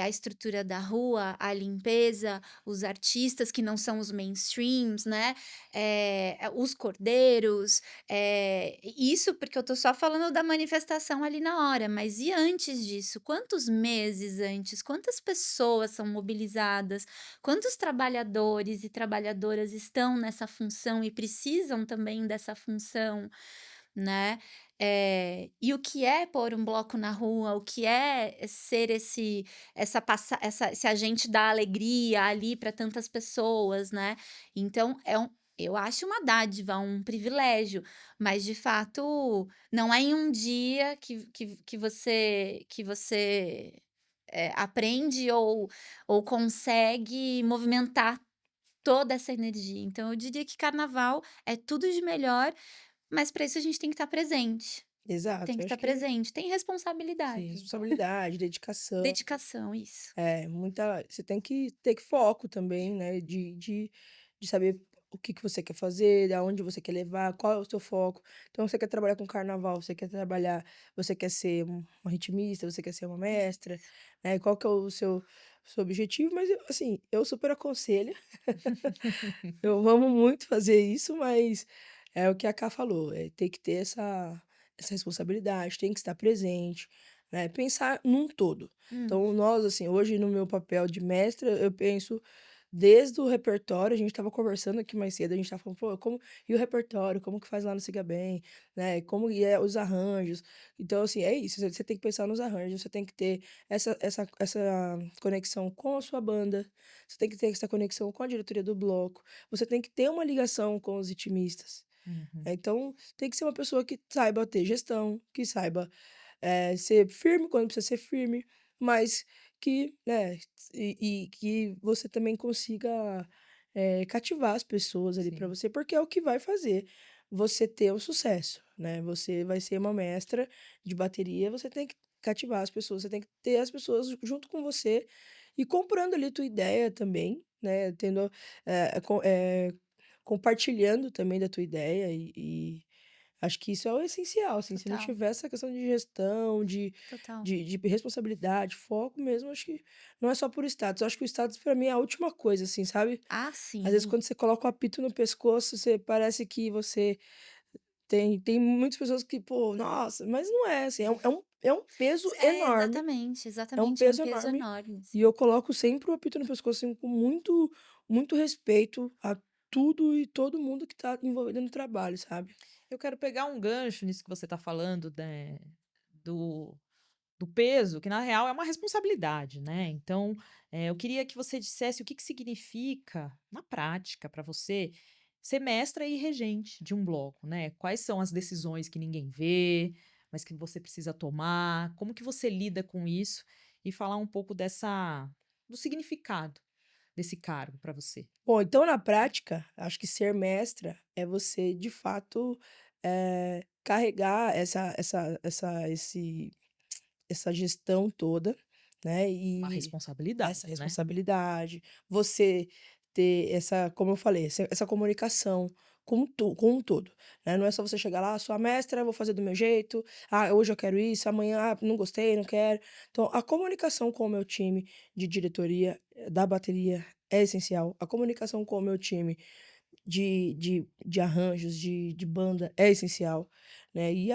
a estrutura da rua, a limpeza, os artistas que não são os mainstreams, né, os cordeiros, isso porque eu tô só falando da manifestação ali na hora, mas e antes disso? Quantos meses antes? Quantas pessoas são mobilizadas? Quantos trabalhadores e trabalhadoras estão nessa função e precisam também dessa função, né? E o que é pôr um bloco na rua, o que é ser esse agente da alegria ali para tantas pessoas, né? Então, eu acho uma dádiva, um privilégio, mas de fato não é em um dia que você aprende ou consegue movimentar toda essa energia. Então eu diria que carnaval é tudo de melhor, mas para isso a gente tem que estar presente. Tem Exato, que eu estar acho que presente, tem sim, responsabilidade. responsabilidade, dedicação, Dedicação, isso. muita você tem que ter foco também, né, de saber o que que você quer fazer, aonde você quer levar, qual é o seu foco. Então você quer trabalhar com carnaval, você quer ser uma ritmista, você quer ser uma mestra, Isso. né, qual que é o seu objetivo, mas eu assim, eu super aconselho, eu amo muito fazer isso, mas é o que a Ká falou, tem que ter essa responsabilidade, tem que estar presente, né, pensar num todo. Hum, Então nós, assim, hoje no meu papel de mestra, eu penso desde o repertório, a gente estava conversando aqui mais cedo, a gente estava falando: "Pô, como e o repertório, como que faz lá no Siga Bem?", né, como os arranjos. Então, assim, é isso, você tem que pensar nos arranjos, você tem que ter essa conexão com a sua banda, você tem que ter essa conexão com a diretoria do bloco, você tem que ter uma ligação com os ritmistas. Uhum. Então, tem que ser uma pessoa que saiba ter gestão, que saiba, ser firme quando precisa ser firme, mas que, né, e que você também consiga, cativar as pessoas ali para Sim. você, porque é o que vai fazer você ter o sucesso, né. Você vai ser uma mestra de bateria, você tem que cativar as pessoas, você tem que ter as pessoas junto com você e comprando ali tua ideia também, né, tendo, compartilhando também da tua ideia e acho que isso é o essencial, assim, se não total, tiver essa questão de gestão, total. de responsabilidade, foco mesmo, acho que não é só por status, eu acho que o status pra mim é a última coisa, assim, sabe. Ah, Às vezes sim. quando você coloca o apito no pescoço, você parece que você tem muitas pessoas que, pô, nossa, mas não é, assim, é um peso enorme, Exatamente, é um exatamente, é um peso peso enorme, enorme, e assim. eu coloco sempre o apito no pescoço, assim, com muito respeito a tudo e todo mundo que tá envolvido no trabalho, sabe. Eu quero pegar um gancho nisso que você está falando, né, do do peso, que na real é uma responsabilidade, né. Então, eu queria que você dissesse o que que significa, na prática, para você, ser mestra e regente de um bloco, né. Quais são as decisões que ninguém vê, mas que você precisa tomar, como que você lida com isso, e falar um pouco do significado desse cargo para você. Bom, então na prática, acho que ser mestra é você de fato, carregar essa gestão toda, né, Uma e responsabilidade, essa né. responsabilidade, você ter essa, como eu falei, essa comunicação com um todo, né, não é só você chegar lá: "Sou a mestra, vou fazer do meu jeito. Ah, hoje eu quero isso, amanhã, não gostei, não quero". Então a comunicação com o meu time de diretoria, da bateria é essencial, a comunicação com o meu time de arranjos, de banda é essencial, né, e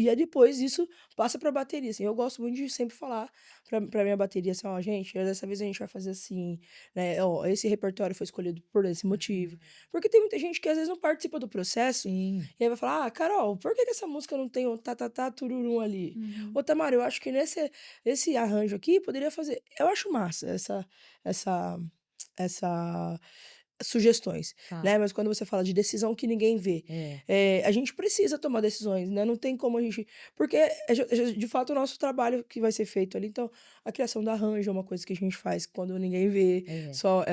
aí depois isso passa pra bateria, assim, eu gosto muito de sempre falar pra minha bateria, assim: "Ó, gente, dessa vez a gente vai fazer assim, né, ó, esse repertório foi escolhido por esse motivo". Porque tem muita gente que às vezes não participa do processo, Sim. e aí vai falar: "Ah, Carol, por que que essa música não tem o tá-tá-tá, tururum ali? Uhum. Ô Tamara, eu acho que esse arranjo aqui poderia fazer". Eu acho massa essa essa sugestões, Tá. né, mas quando você fala de decisão que ninguém vê, É. a gente precisa tomar decisões, né, não tem como a gente porque é de fato o nosso trabalho que vai ser feito ali, então a criação do arranjo é uma coisa que a gente faz quando ninguém vê, É. só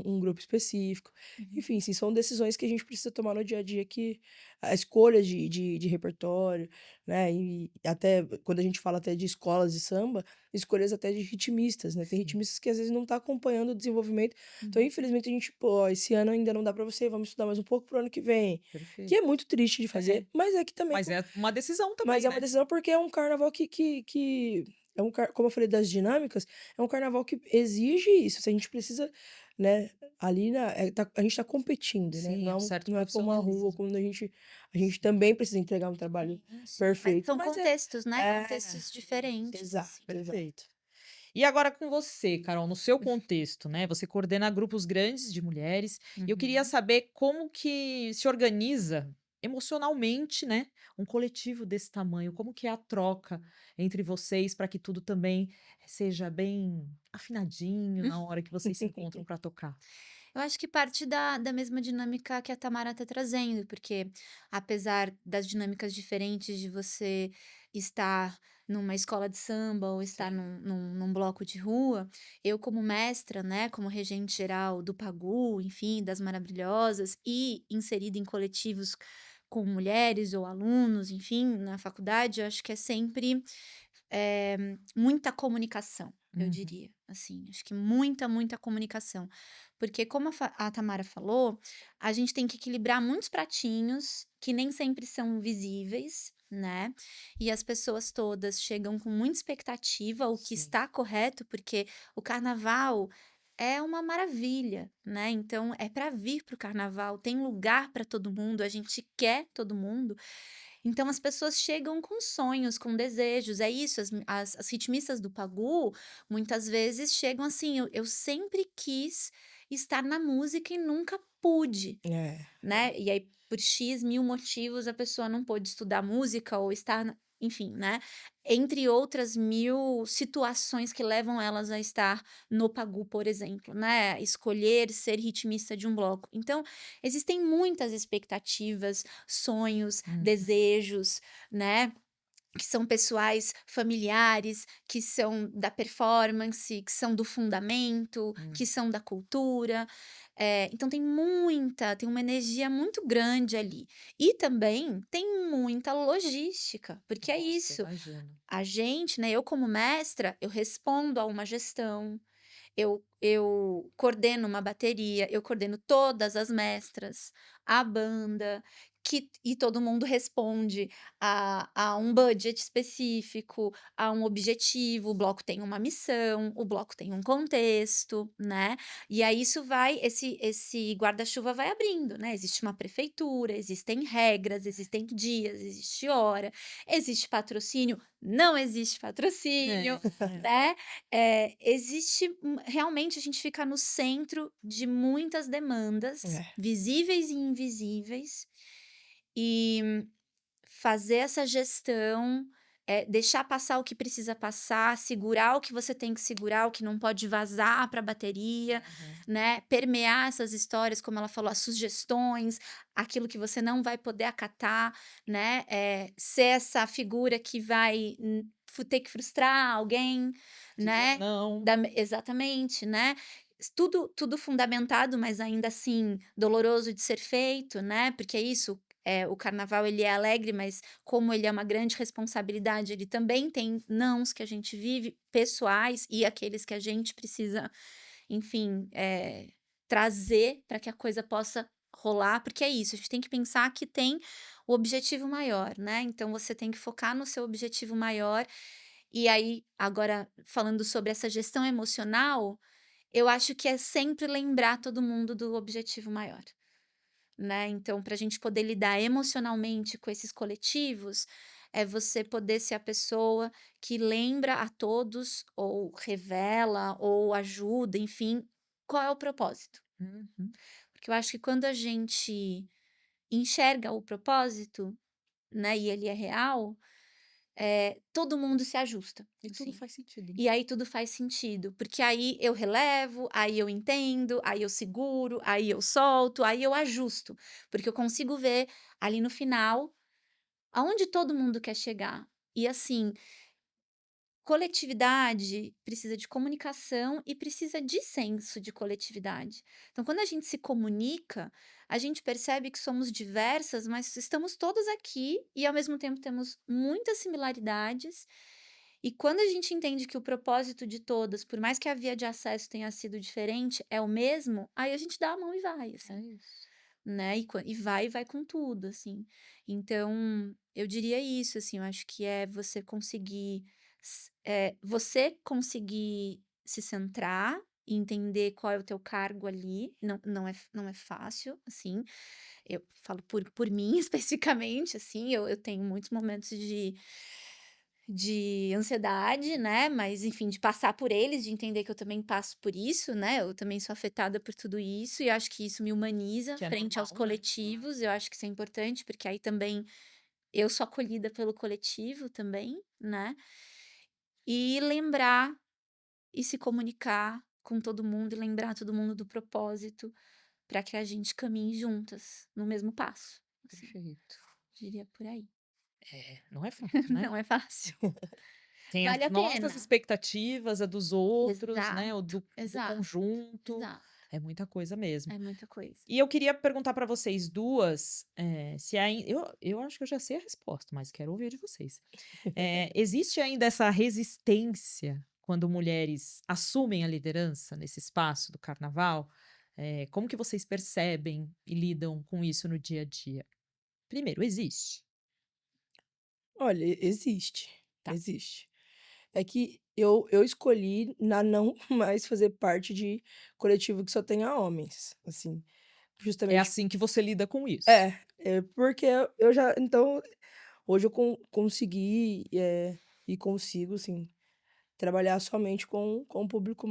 um grupo específico. Uhum. Enfim, sim, são decisões que a gente precisa tomar no dia a dia que a escolha de repertório, né, e até quando a gente fala até de escolas de samba, escolhas até de ritmistas, né, tem Sim. ritmistas que às vezes não tá acompanhando o desenvolvimento, então Uhum. infelizmente a gente: "Pô, esse ano ainda não dá pra você, vamos estudar mais um pouco para o ano que vem", que Perfeito. é muito triste de É. fazer, mas é que também Mas é uma decisão mas também, é uma né. decisão, porque é um carnaval que é um como eu falei das dinâmicas, é um carnaval que exige isso, se a gente precisa, né, ali a gente tá competindo, né, Sim, é um certo não é como a rua, profissionalismo. quando a gente Sim. também precisa entregar um trabalho Sim, sim. Mas perfeito, são mas contextos, né, é, contextos diferentes, exato, assim. exato. Perfeito. E agora com você, Carol, no seu contexto, né, você coordena grupos grandes de mulheres, e eu queria Uhum. saber como que se organiza emocionalmente, né, um coletivo desse tamanho? Como que é a troca entre vocês para que tudo também seja bem afinadinho na hora que vocês se encontram para tocar? Eu acho que parte da mesma dinâmica que a Tamara tá trazendo, porque apesar das dinâmicas diferentes de você estar numa escola de samba ou estar Sim. num bloco de rua, eu como mestra, né, como regente geral do Pagu, enfim, das Maravilhosas, e inserida em coletivos com mulheres ou alunos, enfim, na faculdade, eu acho que é sempre muita comunicação, eu Uhum. diria, assim, acho que muita comunicação. Porque como a Tamara falou, a gente tem que equilibrar muitos pratinhos, que nem sempre são visíveis, né, e as pessoas todas chegam com muita expectativa, o que Sim. está correto, porque o carnaval é uma maravilha, né, então é para vir para o carnaval, tem lugar para todo mundo, a gente quer todo mundo, então as pessoas chegam com sonhos, com desejos, é isso, as ritmistas do Pagu, muitas vezes chegam assim: "Eu sempre quis estar na música e nunca pude", É, né, e aí por "X" mil motivos a pessoa não pôde estudar música ou estar na enfim, né, entre outras mil situações que levam elas a estar no Pagu, por exemplo, né, escolher ser ritmista de um bloco. Então, existem muitas expectativas, sonhos, Uhum. desejos, né, que são pessoais, familiares, que são da performance, que são do fundamento, que Hum. são da cultura. Então tem uma energia muito grande ali. E também tem muita logística, porque é Nossa, isso, imagino. a gente, né, eu como mestra, eu respondo a uma gestão, eu coordeno uma bateria, eu coordeno todas as mestras, a banda, e todo mundo responde a um budget específico, a um objetivo, o bloco tem uma missão, o bloco tem um contexto, né, e aí isso vai esse guarda-chuva vai abrindo, né, existe uma prefeitura, existem regras, existem dias, existe hora, existe patrocínio, não existe patrocínio, É, é. né, existe realmente a gente fica no centro de muitas demandas, é. visíveis e invisíveis, e fazer essa gestão, deixar passar o que precisa passar, segurar o que você tem que segurar, o que não pode vazar para a bateria, Uhum. né, permear essas histórias, como ela falou, as sugestões, aquilo que você não vai poder acatar, né, ser essa figura que vai, ter que frustrar alguém, Dizer né, não. exatamente, né. Tudo fundamentado, mas ainda assim doloroso de ser feito, né, porque é isso, o carnaval ele é alegre, mas como ele é uma grande responsabilidade, ele também tem nãos que a gente vive, pessoais e aqueles que a gente precisa, enfim, trazer para que a coisa possa rolar, porque é isso, a gente tem que pensar que tem o objetivo maior, né, então você tem que focar no seu objetivo maior, e aí, agora falando sobre essa gestão emocional, eu acho que é sempre lembrar todo mundo do objetivo maior. Né, então para a gente poder lidar emocionalmente com esses coletivos, é você poder ser a pessoa que lembra a todos, ou revela, ou ajuda, enfim, qual é o propósito. Uhum. Porque eu acho que quando a gente enxerga o propósito, né, e ele é real, todo mundo se ajusta, E tudo assim. faz sentido, né? E aí tudo faz sentido, porque aí eu relevo, aí eu entendo, aí eu seguro, aí eu solto, aí eu ajusto, porque eu consigo ver ali no final aonde todo mundo quer chegar. E assim, coletividade precisa de comunicação e precisa de senso de coletividade. Então, quando a gente se comunica, a gente percebe que somos diversas, mas estamos todas aqui e ao mesmo tempo temos muitas similaridades. E quando a gente entende que o propósito de todas, por mais que a via de acesso tenha sido diferente, é o mesmo, aí a gente dá a mão e vai, É assim, isso. né? E vai com tudo, assim. Então, eu diria isso, assim, eu acho que é você conseguir, você conseguir se centrar e entender qual é o teu cargo ali, não é fácil, assim, eu falo por mim especificamente, assim, eu tenho muitos momentos de de ansiedade, né, mas enfim, de passar por eles, de entender que eu também passo por isso, né, eu também sou afetada por tudo isso, e acho que isso me humaniza Que é frente aos normal, né? Claro. coletivos, eu acho que isso é importante, porque aí também eu sou acolhida pelo coletivo também, né, e lembrar e se comunicar com todo mundo e lembrar todo mundo do propósito, para que a gente caminhe juntas no mesmo passo, assim, Perfeito. diria por aí. É, não é fácil, né? Não é fácil. Tem as Vale a nossas pena. expectativas, a dos outros, né, o Exato, do exato, conjunto, exato. é muita coisa mesmo. É muita coisa. E eu queria perguntar para vocês duas, se ain eu acho que eu já sei a resposta, mas quero ouvir de vocês. Existe ainda essa resistência quando mulheres assumem a liderança nesse espaço do carnaval? Como que vocês percebem e lidam com isso no dia a dia? Primeiro, existe? Olha, existe, Tá. existe. É que eu escolhi na não mais fazer parte de coletivo que só tenha homens, assim, É justamente assim que você lida com isso? porque eu já então, hoje eu consegui, e consigo, assim, trabalhar somente com o público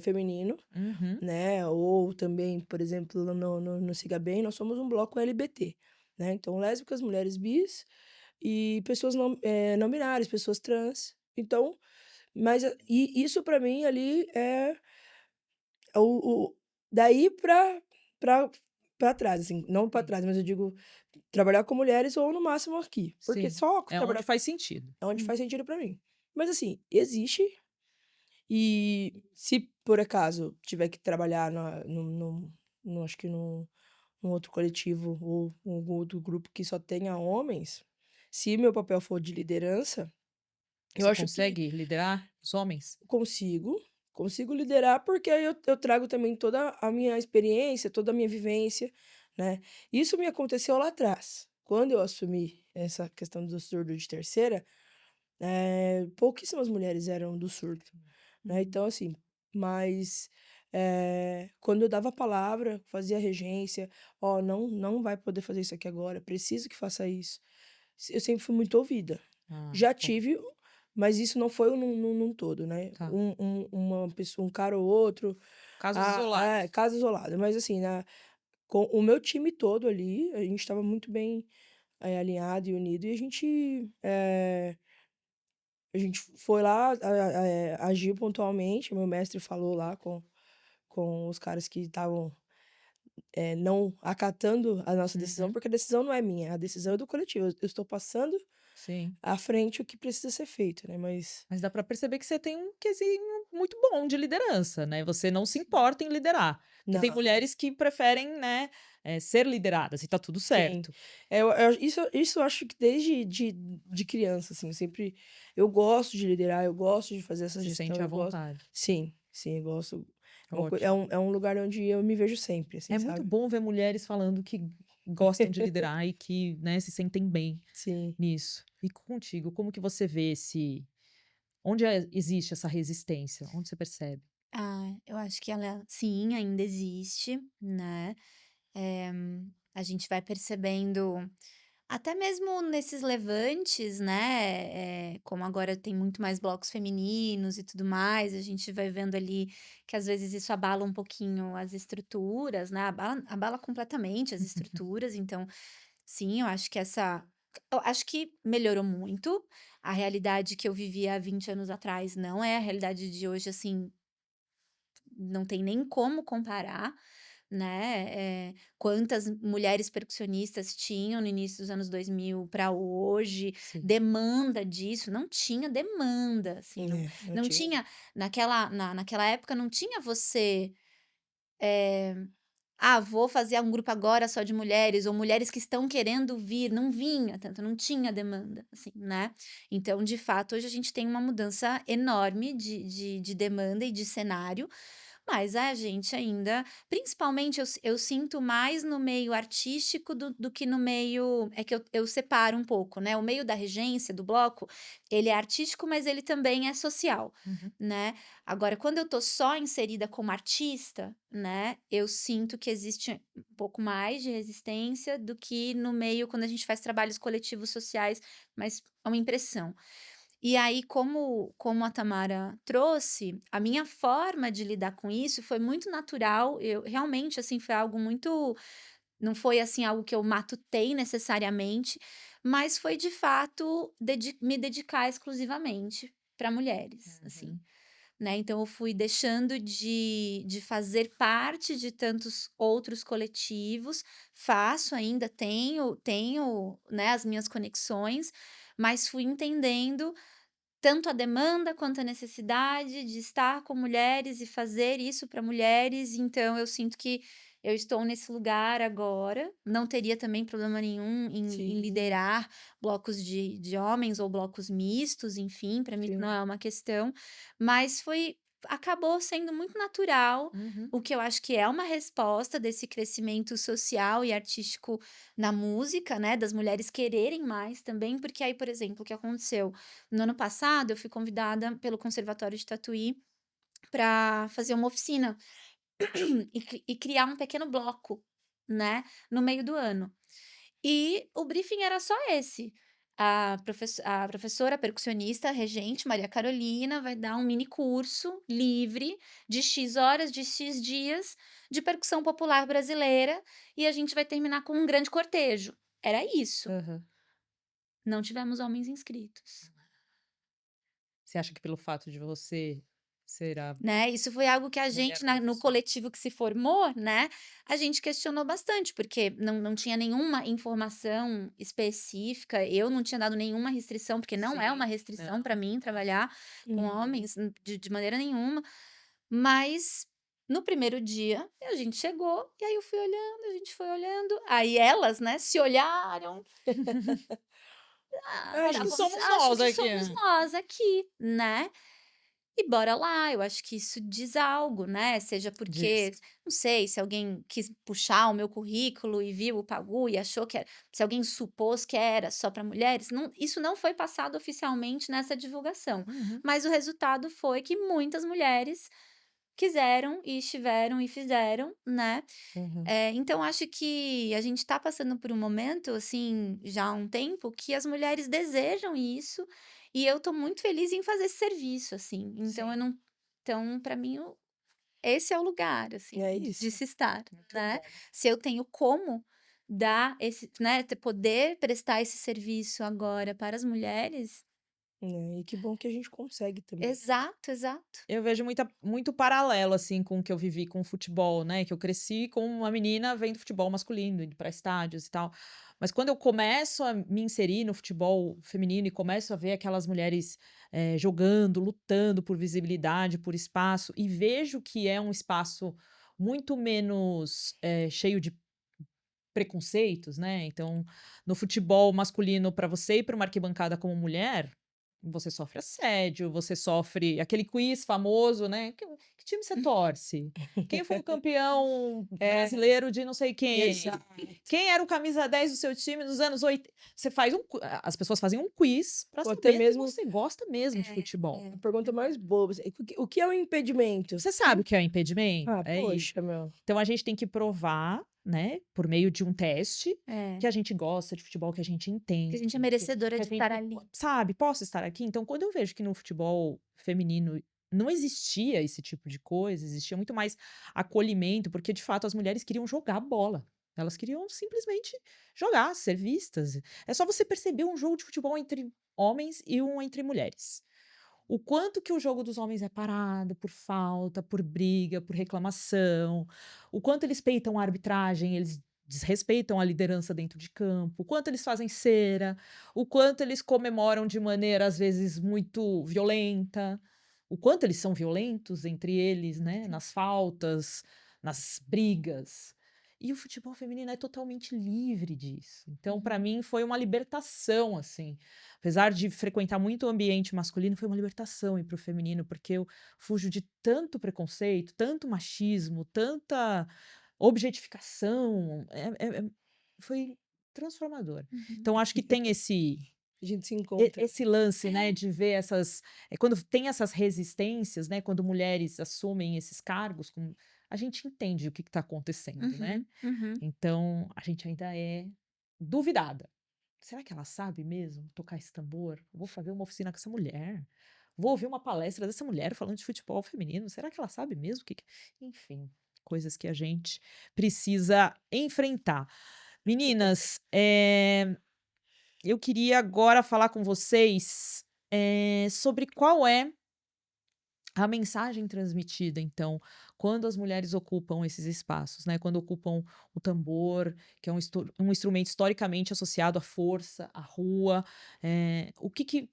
feminino, Uhum. né, ou também, por exemplo, no Siga Bem, nós somos um bloco LGBT, né, então lésbicas, mulheres bis e pessoas não binárias, pessoas trans. Então, e isso pra mim ali é o daí pra pra trás, assim, não pra Sim. trás, mas eu digo trabalhar com mulheres ou no máximo aqui, porque Sim, só é onde trabalhar faz sentido. é onde Hum. faz sentido pra mim. Mas assim, existe e se por acaso tiver que trabalhar na no acho que num outro coletivo ou um outro grupo que só tenha homens, se meu papel for de liderança, eu Você acho que consegue liderar os homens? consigo, consigo liderar, porque aí eu trago também toda a minha experiência, toda a minha vivência, né. Isso me aconteceu lá atrás. Quando eu assumi essa questão do surdo de terceira, pouquíssimas mulheres eram do surdo, né, Uhum. então assim, mas, quando eu dava a palavra, fazia a regência: "Ó, não vai poder fazer isso aqui agora, preciso que faça isso". Eu sempre fui muito ouvida. Ah, Já bom, tive, mas isso não foi num todo, né, tá. uma pessoa, um cara ou outro, Casos isolados. caso isolado, mas assim, com o meu time todo ali, a gente estava muito bem, alinhado e unido e a gente foi lá, agiu pontualmente, meu mestre falou lá com os caras que estavam, não acatando a nossa decisão, Uhum. porque a decisão não é minha, a decisão é do coletivo, eu estou passando Sim. à frente o que precisa ser feito, né, mas Mas dá para perceber que você tem um quesinho muito bom de liderança, né, você não se importa em liderar. Porque tem não, mulheres que preferem, né, ser lideradas e tá tudo sim. certo. Isso eu acho que desde de criança, assim, eu gosto de liderar, eu gosto de fazer essa Se gestão, sente à eu gosto vontade. sim, sim, eu gosto, Ótimo. é um lugar onde eu me vejo sempre, assim, É muito sabe. bom ver mulheres falando que gostam de liderar e que, né, se sentem bem Sim. nisso. E contigo, como que você vê esse existe essa resistência? Onde você percebe? Ah, eu acho que ela sim, ainda existe, né. Eh, a gente vai percebendo, até mesmo nesses levantes, né, como agora tem muito mais blocos femininos e tudo mais, a gente vai vendo ali que às vezes isso abala um pouquinho as estruturas, né, abala completamente as estruturas, então sim, eu acho que melhorou muito. A realidade que eu vivia há 20 anos atrás não é a realidade de hoje, assim, não tem nem como comparar, né, quantas mulheres percussionistas tinham no início dos anos 2000 para hoje, Sim. demanda disso, não tinha demanda, assim, Não não tinha. tinha naquela época não tinha você, "Ah, vou fazer um grupo agora só de mulheres", ou mulheres que estão querendo vir, não vinha tanto, não tinha demanda, assim, né. Então, de fato, hoje a gente tem uma mudança enorme de demanda e de cenário, mas a gente ainda, principalmente eu sinto mais no meio artístico do que no meio, é que eu separo um pouco, né, o meio da regência do bloco, ele é artístico, mas ele também é social, Uhum. né. Agora quando eu tô só inserida como artista, né, eu sinto que existe um pouco mais de resistência do que no meio quando a gente faz trabalhos coletivos sociais, mas é uma impressão. E aí, como a Tamara trouxe, a minha forma de lidar com isso foi muito natural. Eu realmente, assim, foi algo muito, não foi assim algo que eu matutei necessariamente, mas foi de fato me dedicar exclusivamente para mulheres, assim, Uhum. né? Então eu fui deixando de fazer parte de tantos outros coletivos, faço ainda, tenho, né, as minhas conexões, mas fui entendendo tanto a demanda quanto a necessidade de estar com mulheres e fazer isso para mulheres, então eu sinto que eu estou nesse lugar agora, não teria também problema nenhum em Sim, liderar blocos de homens ou blocos mistos, enfim, para mim não sim. é uma questão, mas acabou sendo muito natural, Uhum. o que eu acho que é uma resposta desse crescimento social e artístico na música, né, das mulheres quererem mais também, porque aí, por exemplo, o que aconteceu? No ano passado, eu fui convidada pelo Conservatório de Tatuí para fazer uma oficina e criar um pequeno bloco, né, no meio do ano. E o briefing era só esse. A professora percussionista regente, Maria Carolina, vai dar um mini curso livre de X horas, de X dias, de percussão popular brasileira, e a gente vai terminar com um grande cortejo. Era isso. Aham. Não tivemos homens inscritos. Você acha que pelo fato de você ser a Né, isso foi algo que a mulher gente no professora. coletivo que se formou, né, a gente questionou bastante, porque não tinha nenhuma informação específica, eu não tinha dado nenhuma restrição, porque não é Sim. uma restrição Não. para mim trabalhar com Uhum. homens, de maneira nenhuma, mas no primeiro dia a gente chegou, e aí eu fui olhando, a gente foi olhando, aí elas, né, se olharam, Eu acho que Somos acho nós que aqui. somos nós aqui, né. E bora lá, eu acho que isso diz algo, né, seja Diz. porque, não sei, se alguém quis puxar o meu currículo e viu o Pagu e achou que era, se alguém supôs que era só para mulheres, não, isso não foi passado oficialmente nessa divulgação, Uhum. mas o resultado foi que muitas mulheres quiseram e estiveram e fizeram, né. Uhum. Então acho que a gente está passando por um momento, assim, já há um tempo, que as mulheres desejam isso, e eu estou muito feliz em fazer esse serviço, assim. Então eu Sim. não, então para mim esse é o lugar, assim, é de isso. se estar, Muito né. bom. Se eu tenho como dar esse, né, poder prestar esse serviço agora para as mulheres, E que bom que a gente consegue também. exato, exato. Eu vejo muito paralelo, assim, com o que eu vivi com o futebol, né, que eu cresci com uma menina vendo futebol masculino, indo para estádios e tal. Mas quando eu começo a me inserir no futebol feminino e começo a ver aquelas mulheres, jogando, lutando por visibilidade, por espaço, e vejo que é um espaço muito menos, cheio de preconceitos, né, então, no futebol masculino, para você ir para uma arquibancada como mulher, você sofre assédio, você sofre aquele quiz famoso, né, "Que time você torce? Quem foi o campeão É, brasileiro de não sei quem? exato. Quem era o camisa 10 do seu time nos anos 80?" Você faz as pessoas fazem um quiz para Ou até saber se mesmo você gosta mesmo de É, futebol. a é, pergunta mais boba, assim, o que é um impedimento? Você sabe o que é o impedimento? Ah, É isso. poxa, meu. Então a gente tem que provar, né, por meio de um teste, é. que a gente gosta de futebol, que a gente Que a entende, gente é que merecedora a de estar gente ali. sabe, posso estar aqui? Então quando eu vejo que no futebol feminino não existia esse tipo de coisa, existia muito mais acolhimento, porque de fato as mulheres queriam jogar bola. Elas queriam simplesmente jogar, ser vistas. É só você perceber um jogo de futebol entre homens e um entre mulheres. O quanto que o jogo dos homens é parado por falta, por briga, por reclamação, o quanto eles peitam a arbitragem, eles desrespeitam a liderança dentro de campo, o quanto eles fazem cera, o quanto eles comemoram de maneira às vezes muito violenta, o quanto eles são violentos entre eles, né, nas faltas, nas brigas. E o futebol feminino é totalmente livre disso. Então, para Uhum. mim, foi uma libertação, assim. Apesar de frequentar muito o ambiente masculino, foi uma libertação ir para o feminino, porque eu fujo de tanto preconceito, tanto machismo, tanta objetificação. Foi transformador. Uhum. Então, acho que tem A gente se encontra. esse lance, né, É. de ver quando tem essas resistências, né, quando mulheres assumem esses cargos, a gente entende o que está acontecendo, né? Uhum, uhum. Então, a gente ainda é duvidada. será que ela sabe mesmo tocar esse tambor? Eu vou fazer uma oficina com essa mulher. Vou ouvir uma palestra dessa mulher falando de futebol feminino. Será que ela sabe mesmo Enfim, coisas que a gente precisa enfrentar. Meninas, eu queria agora falar com vocês, sobre qual é a mensagem transmitida, então, quando as mulheres ocupam esses espaços, né? Quando ocupam o tambor, que é um instrumento historicamente associado à força, à rua,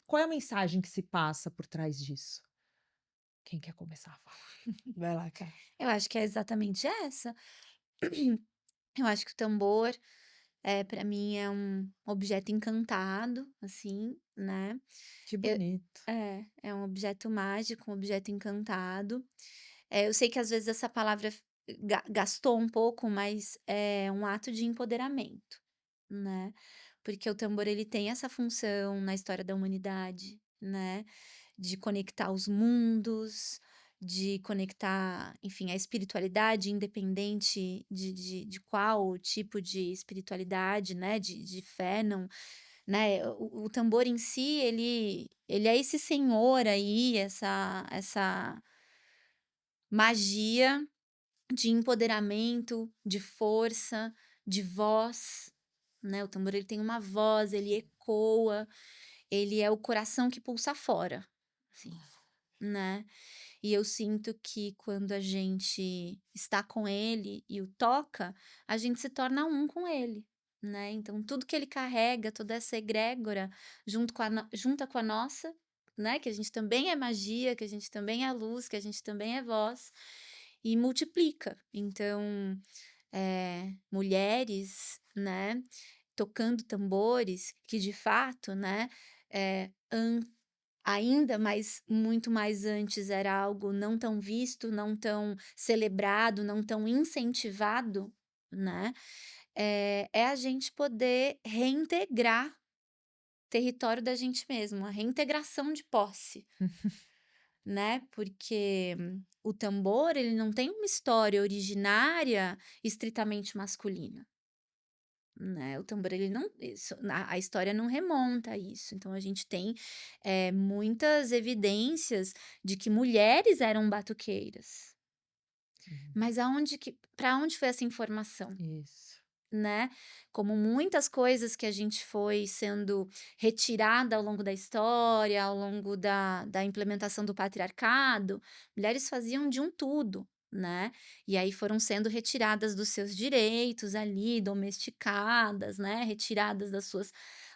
qual é a mensagem que se passa por trás disso? Quem quer começar a falar? Vai lá, cara. Eu acho que é exatamente essa. Eu acho que o tambor, para mim é um objeto encantado, assim, né. Que Eu bonito. é um objeto mágico, um objeto encantado. Eu sei que às vezes essa palavra gastou um pouco, mas é um ato de empoderamento, né. Porque o tambor ele tem essa função na história da humanidade, né, de conectar os mundos, de conectar, enfim, a espiritualidade, independente de qual tipo de espiritualidade, né, de fé, não, né, o tambor em si, ele é esse senhor aí, essa magia de empoderamento, de força, de voz, né, o tambor ele tem uma voz, ele ecoa, ele é o coração que pulsa fora, assim, né. E eu sinto que quando a gente está com ele e o toca, a gente se torna um com ele, né. Então tudo que ele carrega, toda essa egrégora junta com a nossa, né, que a gente também é magia, que a gente também é luz, que a gente também é voz, e multiplica. Então, mulheres, né, tocando tambores que de fato, né, ainda mais muito mais antes era algo não tão visto, não tão celebrado, não tão incentivado, né, é a gente poder reintegrar território da gente mesmo, a reintegração de posse, né, porque o tambor ele não tem uma história originária estritamente masculina. Né, o tambor ele não isso a história não remonta a isso, então a gente tem, muitas evidências de que mulheres eram batuqueiras, Uhum. mas aonde que para onde foi essa informação, Isso. né? Como muitas coisas que a gente foi sendo retirada ao longo da história, ao longo da implementação do patriarcado, mulheres faziam de um tudo, né? E aí foram sendo retiradas dos seus direitos ali, domesticadas, né? Retiradas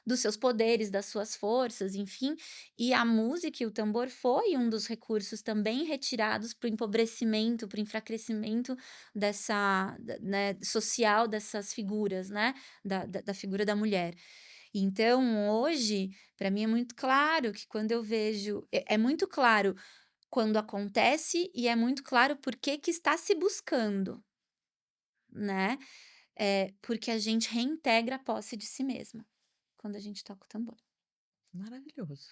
dos seus poderes, das suas forças, enfim. E a música e o tambor foi um dos recursos também retirados para o empobrecimento, para o enfraquecimento né, social dessas figuras, né, da figura da mulher. Então, hoje, para mim é muito claro que quando eu vejo é muito claro quando acontece e é muito claro por que que está se buscando, né, porque a gente reintegra a posse de si mesma, quando a gente toca o tambor. Maravilhoso.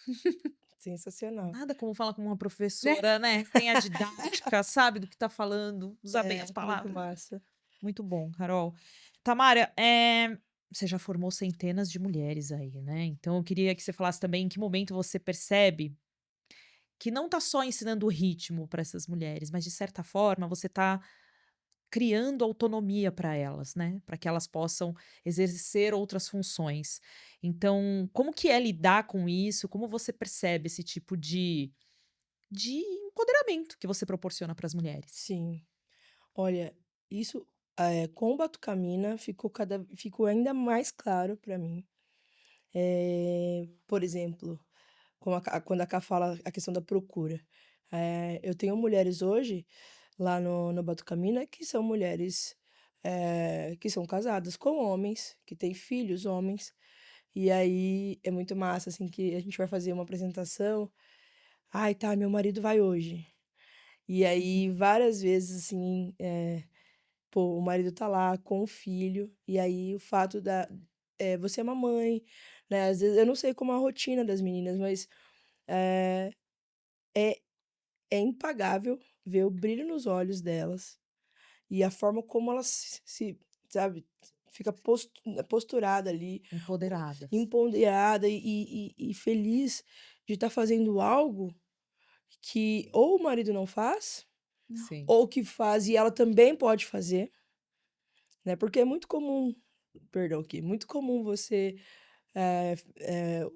Sensacional. Nada como falar com uma Né? professora, né? Tem a didática, sabe do que tá falando, usa bem as Muito palavras. massa. Muito bom, Carol. Tamara, você já formou centenas de mulheres aí, né? Então eu queria que você falasse também em que momento você percebe que não tá só ensinando o ritmo para essas mulheres, mas de certa forma você tá criando autonomia para elas, né? Para que elas possam exercer outras funções. Então, como que é lidar com isso? Como você percebe esse tipo de empoderamento que você proporciona para as mulheres? Sim. Olha, isso, com o Batucamina ficou ainda mais claro para mim. Por exemplo, quando a Ká fala a questão da procura. Eu tenho mulheres hoje, lá no Batucamina, que são mulheres, que são casadas com homens, que têm filhos homens, e aí é muito massa, assim, que a gente vai fazer uma apresentação: "Ai, tá, meu marido vai hoje". E aí várias vezes, assim, pô, o marido tá lá com o filho, e aí o fato você é mamãe, né, às vezes eu não sei como é a rotina das meninas, mas, eh, é é impagável ver o brilho nos olhos delas e a forma como elas sabe, fica posturada ali, Empoderadas. empoderada e feliz de estar fazendo algo que ou o marido não faz, Não. Sim. ou que faz e ela também pode fazer, né, porque é muito comum, perdão aqui, muito comum você,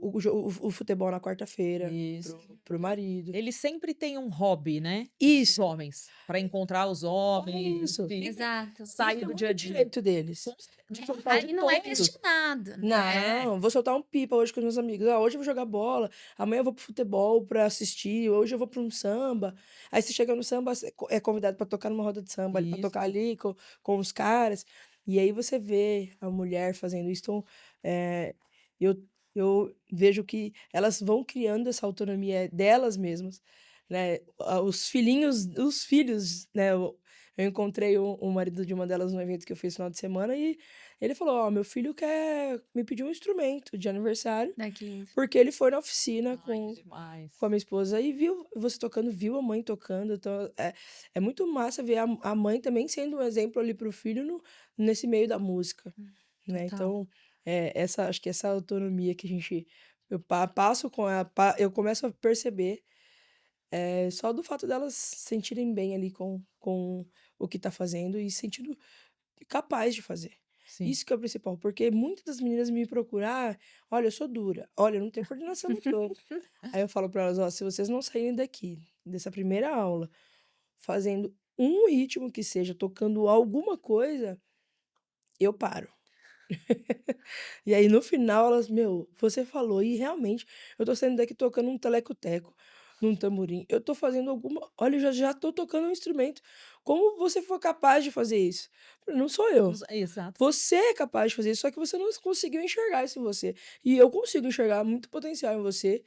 o futebol na quarta-feira Isso. pro marido. Eles sempre têm um hobby, né, os Isso, homens, para encontrar os homens, isso. enfim, Exato. Isso sair é do muito dia a dia. direito deles. De soltar de Aí não é todos. questionado, né? Não, vou soltar um pipa hoje com os meus amigos. Ah, hoje eu vou jogar bola, amanhã eu vou pro futebol pra assistir, hoje eu vou pra um samba. Aí você chega no samba, você é convidado pra tocar numa roda de samba, pra Isso. tocar ali com os caras. E aí você vê a mulher fazendo isso. Então, eu, eu vejo que elas vão criando essa autonomia delas mesmas, né? Os filhos, né? Eu encontrei o marido de uma delas no evento que eu fiz no final de semana e ele falou: Ó, meu filho quer me pedir um instrumento de aniversário, Daqui. porque ele foi na oficina Ai, com, que demais. com a minha esposa e viu você tocando, viu a mãe tocando. Então, é muito massa ver a mãe também sendo um exemplo ali pro filho nesse meio da música, né? Total. Então, acho que essa autonomia que a gente. Passo com eu começo a perceber só do fato delas se sentirem bem ali com o que tá fazendo e se sentindo capaz de fazer. Sim. Isso que é o principal, porque muitas das meninas me procuram: "Ah, olha, eu sou dura, olha, eu não tenho coordenação motora". Aí eu falo pra elas: "Ó, se vocês não saírem daqui, dessa primeira aula, fazendo um ritmo que seja, tocando alguma coisa, eu paro". E aí no final elas: "Meu, você falou e realmente eu tô saindo daqui tocando um teleco-teco, num tamborim, eu tô fazendo alguma olha, eu já tô tocando um instrumento. Como você foi capaz de fazer isso?". Eu falei: "Não sou eu". Exato. Você é capaz de fazer isso, só que você não conseguiu enxergar isso em você. E eu consigo enxergar muito potencial em você.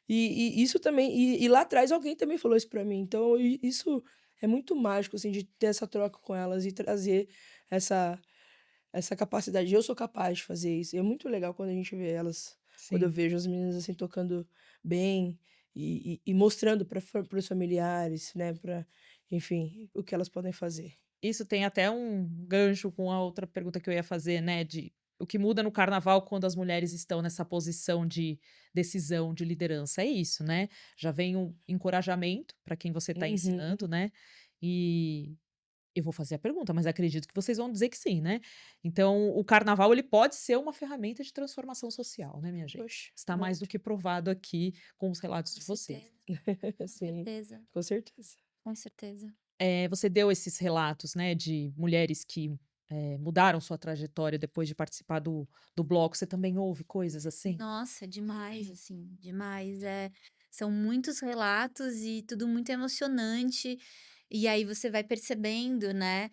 E isso também. E lá atrás alguém também falou isso pra mim. Então, isso é muito mágico, assim, de ter essa troca com elas e trazer essa, essa capacidade. Eu sou capaz de fazer isso. E é muito legal quando a gente vê elas, quando eu Sim. vejo as meninas assim tocando bem e mostrando para os familiares, né, para, enfim, o que elas podem fazer. Isso tem até um gancho com a outra pergunta que eu ia fazer, né, de o que muda no carnaval quando as mulheres estão nessa posição de decisão, de liderança. É isso, né? Já vem um encorajamento para quem você está Uhum. ensinando, né? E eu vou fazer a pergunta, mas acredito que vocês vão dizer que sim, né? Então, o carnaval ele pode ser uma ferramenta de transformação social, né, minha gente? Poxa, Está mais do muito. que provado aqui com os relatos Com de vocês. certeza, com Sim, certeza, com certeza. com certeza. Você deu esses relatos, né, de mulheres que, mudaram sua trajetória depois de participar do bloco. Você também ouve coisas assim? Nossa, demais, assim, demais. São muitos relatos e tudo muito emocionante. E aí você vai percebendo, né,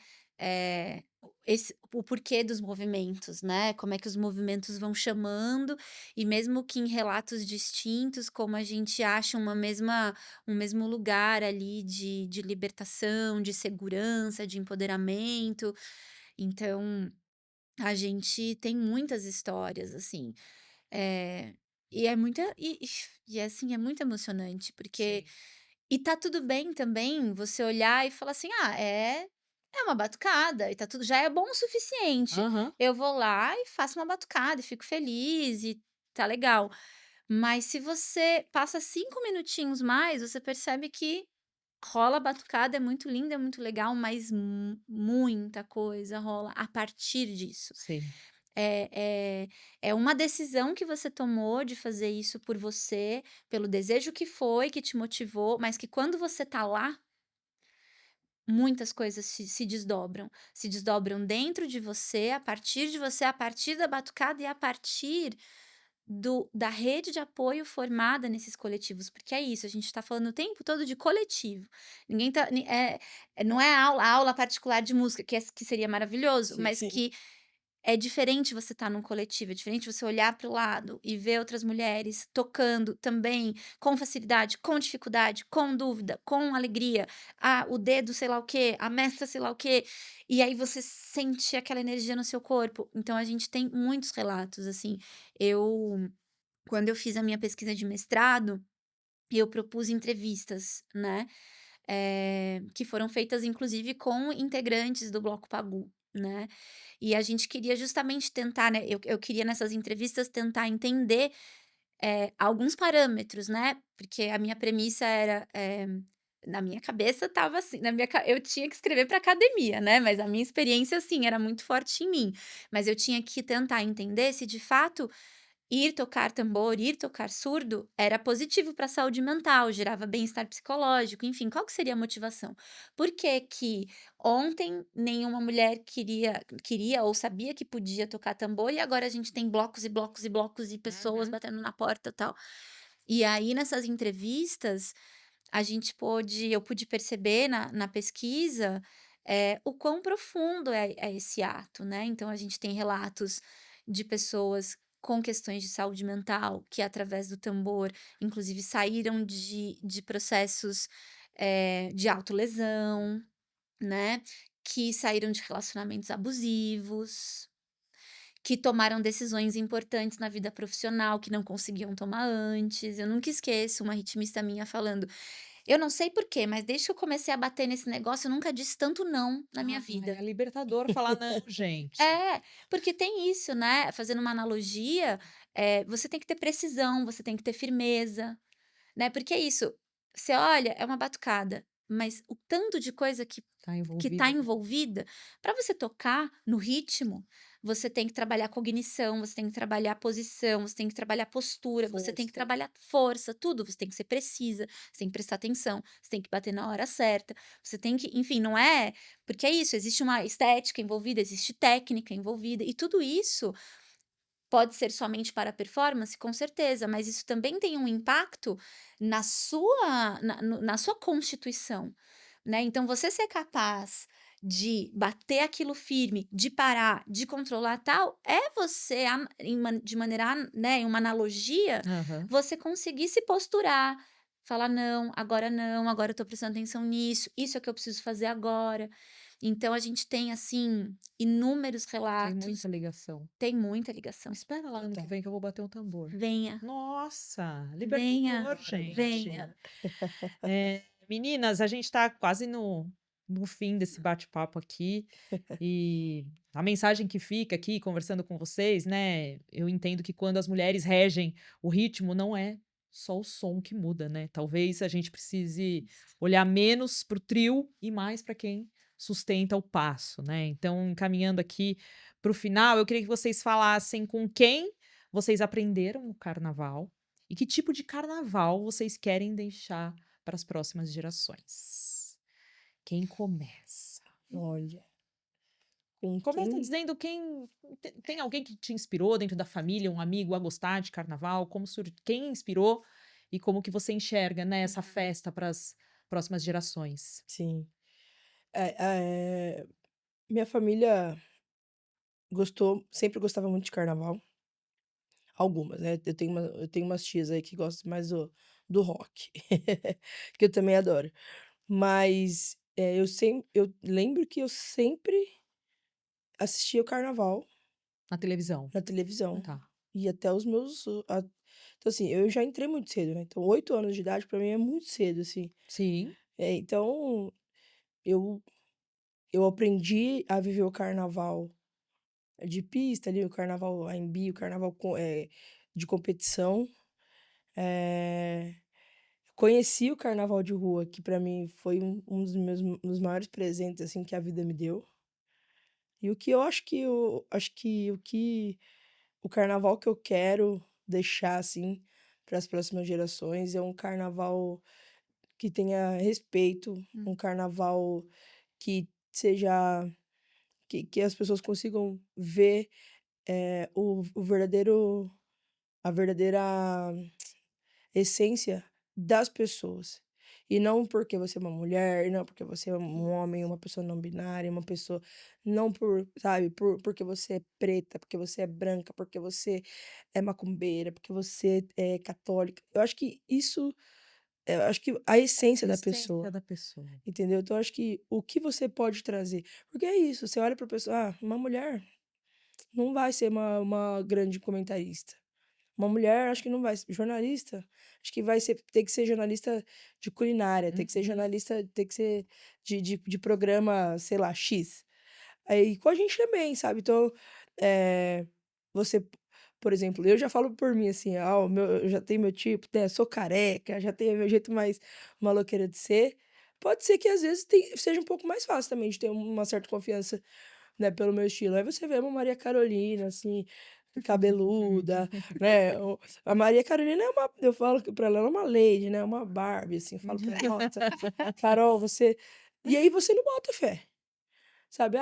o porquê dos movimentos, né? Como é que os movimentos vão chamando, e mesmo que em relatos distintos, como a gente acha um mesmo lugar ali de libertação, de segurança, de empoderamento. Então, a gente tem muitas histórias, assim. Eh, e é muita e assim, é muito emocionante, porque Sim. e tá tudo bem também você olhar e falar assim: "Ah, é uma batucada e tá tudo já é bom o suficiente. Aham. Eu vou lá e faço uma batucada e fico feliz e tá legal". Mas se você passa 5 minutinhos mais, você percebe que rola batucada, é muito lindo, é muito legal, mas muita coisa rola a partir disso. Sim. É é é uma decisão que você tomou de fazer isso por você, pelo desejo que foi, que te motivou, mas que quando você tá lá, muitas coisas se desdobram. Se desdobram dentro de você, a partir da batucada e a partir da rede de apoio formada nesses coletivos, porque é isso, a gente está falando o tempo todo de coletivo. Ninguém tá não é aula particular de música, que seria maravilhoso, Sim, mas sim. que é diferente você estar num coletivo, é diferente você olhar para o lado e ver outras mulheres tocando também com facilidade, com dificuldade, com dúvida, com alegria. Ah, o dedo sei lá o quê, a mestra sei lá o quê, e aí você sente aquela energia no seu corpo. Então a gente tem muitos relatos, assim. Eu Quando eu fiz a minha pesquisa de mestrado, eu propus entrevistas, né, que foram feitas inclusive com integrantes do Bloco Pagu. né. E a gente queria justamente tentar, né, eu queria nessas entrevistas tentar entender, alguns parâmetros, né, porque a minha premissa era, na minha cabeça estava assim, na minha ca eu tinha que escrever para academia, né, mas a minha experiência, assim, era muito forte em mim. Mas eu tinha que tentar entender se de fato ir tocar tambor, ir tocar surdo era positivo para a saúde mental, gerava bem-estar psicológico, enfim, qual que seria a motivação? Por que que ontem nenhuma mulher queria ou sabia que podia tocar tambor e agora a gente tem blocos e blocos e blocos e pessoas Uhum. batendo na porta, tal. E aí nessas entrevistas, eu pude perceber na pesquisa, o quão profundo é esse ato, né. Então a gente tem relatos de pessoas com questões de saúde mental, que através do tambor, inclusive saíram de processos, de autolesão, né, que saíram de relacionamentos abusivos, que tomaram decisões importantes na vida profissional que não conseguiam tomar antes. Eu nunca esqueço uma ritmista minha falando: "Eu não sei por quê, mas desde que eu comecei a bater nesse negócio, eu nunca disse tanto não na minha Ai, vida". é libertador falar não, gente. É, porque tem isso, né, fazendo uma analogia, você tem que ter precisão, você tem que ter firmeza, né, porque é isso, você olha, é uma batucada, mas o tanto de coisa Tá que tá envolvida. envolvida, para você tocar no ritmo, você tem que trabalhar cognição, você tem que trabalhar posição, você tem que trabalhar postura, você tem que Força. trabalhar força, tudo, você tem que ser precisa, você tem que prestar atenção, você tem que bater na hora certa, você tem que, enfim, não é, porque é isso, existe uma estética envolvida, existe técnica envolvida, e tudo isso pode ser somente para a performance? Com certeza, mas isso também tem um impacto na sua constituição, né. Então você ser capaz de bater aquilo firme, de parar, de controlar tal, é você an em man de maneira né, em uma analogia, Aham. você conseguir se posturar, falar: não, agora eu tô prestando atenção nisso, isso é o que eu preciso fazer agora". Então a gente tem, assim, inúmeros Tem relatos, muita ligação. tem muita ligação. Me espera lá ano que Total. vem que eu vou bater um tambor. Venha, Nossa, venha, libertador, gente. venha. Meninas, a gente tá quase no fim desse bate-papo aqui, e a mensagem que fica aqui conversando com vocês, né, eu entendo que quando as mulheres regem o ritmo, não é só o som que muda, né, talvez a gente precise olhar menos para o trio e mais para quem sustenta o passo, né. Então, encaminhando aqui para o final, eu queria que vocês falassem com quem vocês aprenderam no carnaval e que tipo de carnaval vocês querem deixar para as próximas gerações. Quem começa? Olha, com Começa quem dizendo quem tem alguém que te inspirou dentro da família, um amigo a gostar de carnaval, quem inspirou e como que você enxerga, né, essa festa para as próximas gerações? sim. Minha família sempre gostava muito de carnaval, algumas, né, eu tenho umas tias aí que gostam mais do rock, que eu também adoro. Mas, eu lembro que eu sempre assistia o carnaval Na televisão? na televisão, Tá. e até os meus então assim, eu já entrei muito cedo, né, então 8 anos de idade pra mim é muito cedo, assim. Sim. Então eu eu aprendi a viver o carnaval de pista ali, o carnaval AMB, o carnaval de competição. Eh, Conheci o carnaval de rua, que pra mim foi um dos maiores presentes, assim, que a vida me deu. E o que eu acho que o carnaval que eu quero deixar, assim, para as próximas gerações é um carnaval que tenha respeito, um Hum, carnaval que seja que as pessoas consigam ver, o verdadeiro a verdadeira essência das pessoas. E não porque você é uma mulher, e não porque você é um homem, uma pessoa não binária, uma pessoa não por, sabe, porque você é preta, porque você é branca, porque você é macumbeira, porque você é católica. Eu acho que a essência da Essência pessoa, da pessoa. entendeu? Então eu acho que o que você pode trazer, porque é isso, você olha pra pessoa, uma mulher não vai ser uma grande comentarista. Uma mulher acho que não vai ser jornalista, acho que vai ser ter que ser jornalista de culinária, ter que ser Uhum. jornalista, ter que ser de programa, sei lá, X. aí com a gente também, sabe. Então, você, por exemplo, eu já falo por mim, assim, o meu eu já tenho meu tipo, né, sou careca, já tenho meu jeito mais maloqueira de ser. Pode ser que às vezes seja um pouco mais fácil também de ter uma certa confiança, né, pelo meu estilo. Aí você vê uma Maria Carolina, assim, cabeluda, né, a Maria Carolina eu falo que pra ela é uma lady, né, uma Barbie, assim, eu falo pra ela: "Nossa, Carol, você", e aí você não bota fé, sabe.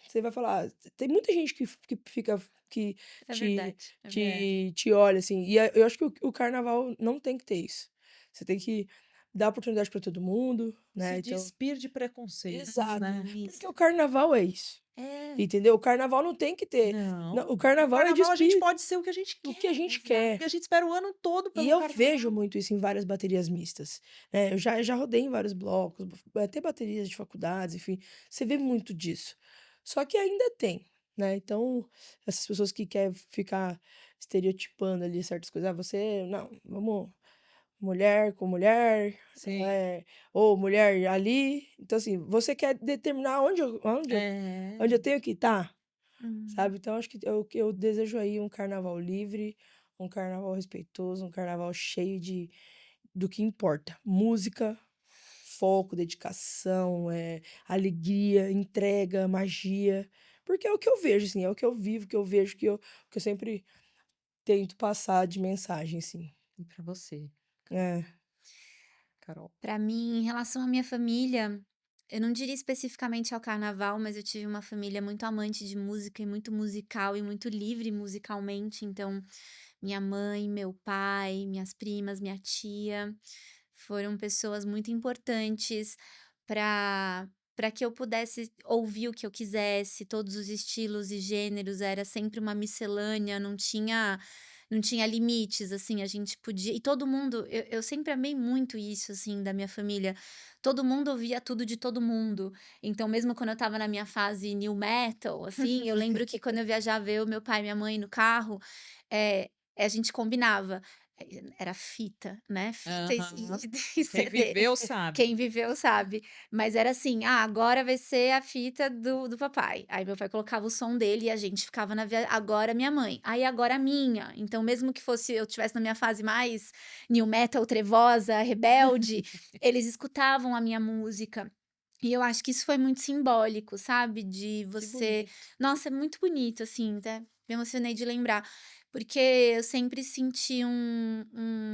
Você vai falar, tem muita gente que fica, que É te verdade, é verdade. te olha, assim, e eu acho que o carnaval não tem que ter isso. Você tem que dar oportunidade pra todo mundo, Se né, então despir de preconceitos, exato, né. Isso. porque o carnaval é isso, É, entendeu. O carnaval não tem que ter, não, Não, o no carnaval é carnaval a gente despir pode ser o que a gente o que a quer, gente exato. quer. e a gente espera o ano todo E pelo eu vejo carnaval. muito isso em várias baterias mistas, né, eu já rodei em vários blocos, até baterias de faculdades, enfim, você vê muito disso. Só que ainda tem, né, então, essas pessoas que quer ficar estereotipando ali certas coisas, você não, vamos mulher com mulher, Sim. ou mulher ali, então assim, você quer determinar onde eu É. tenho que estar, Uhum. sabe. Então acho que eu desejo aí um carnaval livre, um carnaval respeitoso, um carnaval cheio de do que importa: música, foco, dedicação, alegria, entrega, magia, porque é o que eu vejo, assim, é o que eu vivo, que eu vejo, que eu sempre tento passar de mensagem, assim. E pra você, É. Carol? Pra mim, em relação à minha família, eu não diria especificamente ao carnaval, mas eu tive uma família muito amante de música e muito musical e muito livre musicalmente. Então, minha mãe, meu pai, minhas primas, minha tia, foram pessoas muito importantes para que eu pudesse ouvir o que eu quisesse, todos os estilos e gêneros, era sempre uma miscelânea, não tinha limites, assim, a gente podia, e todo mundo, eu sempre amei muito isso, assim, da minha família, todo mundo ouvia tudo de todo mundo, então mesmo quando eu estava na minha fase new metal, assim, eu lembro que quando eu viajava, eu, meu pai e minha mãe no carro, a gente combinava, era fita, né, fita e Aham. e Quem CD. viveu sabe. Quem viveu sabe. Mas era assim: "Ah, agora vai ser a fita do papai". Aí meu pai colocava o som dele e a gente ficava na via agora minha mãe, aí agora a minha. Então mesmo que fosse eu tivesse na minha fase mais new metal, trevosa, rebelde, eles escutavam a minha música. E eu acho que isso foi muito simbólico, sabe, de Que você, bonito. nossa, é muito bonito, assim, até me emocionei de lembrar, porque eu sempre senti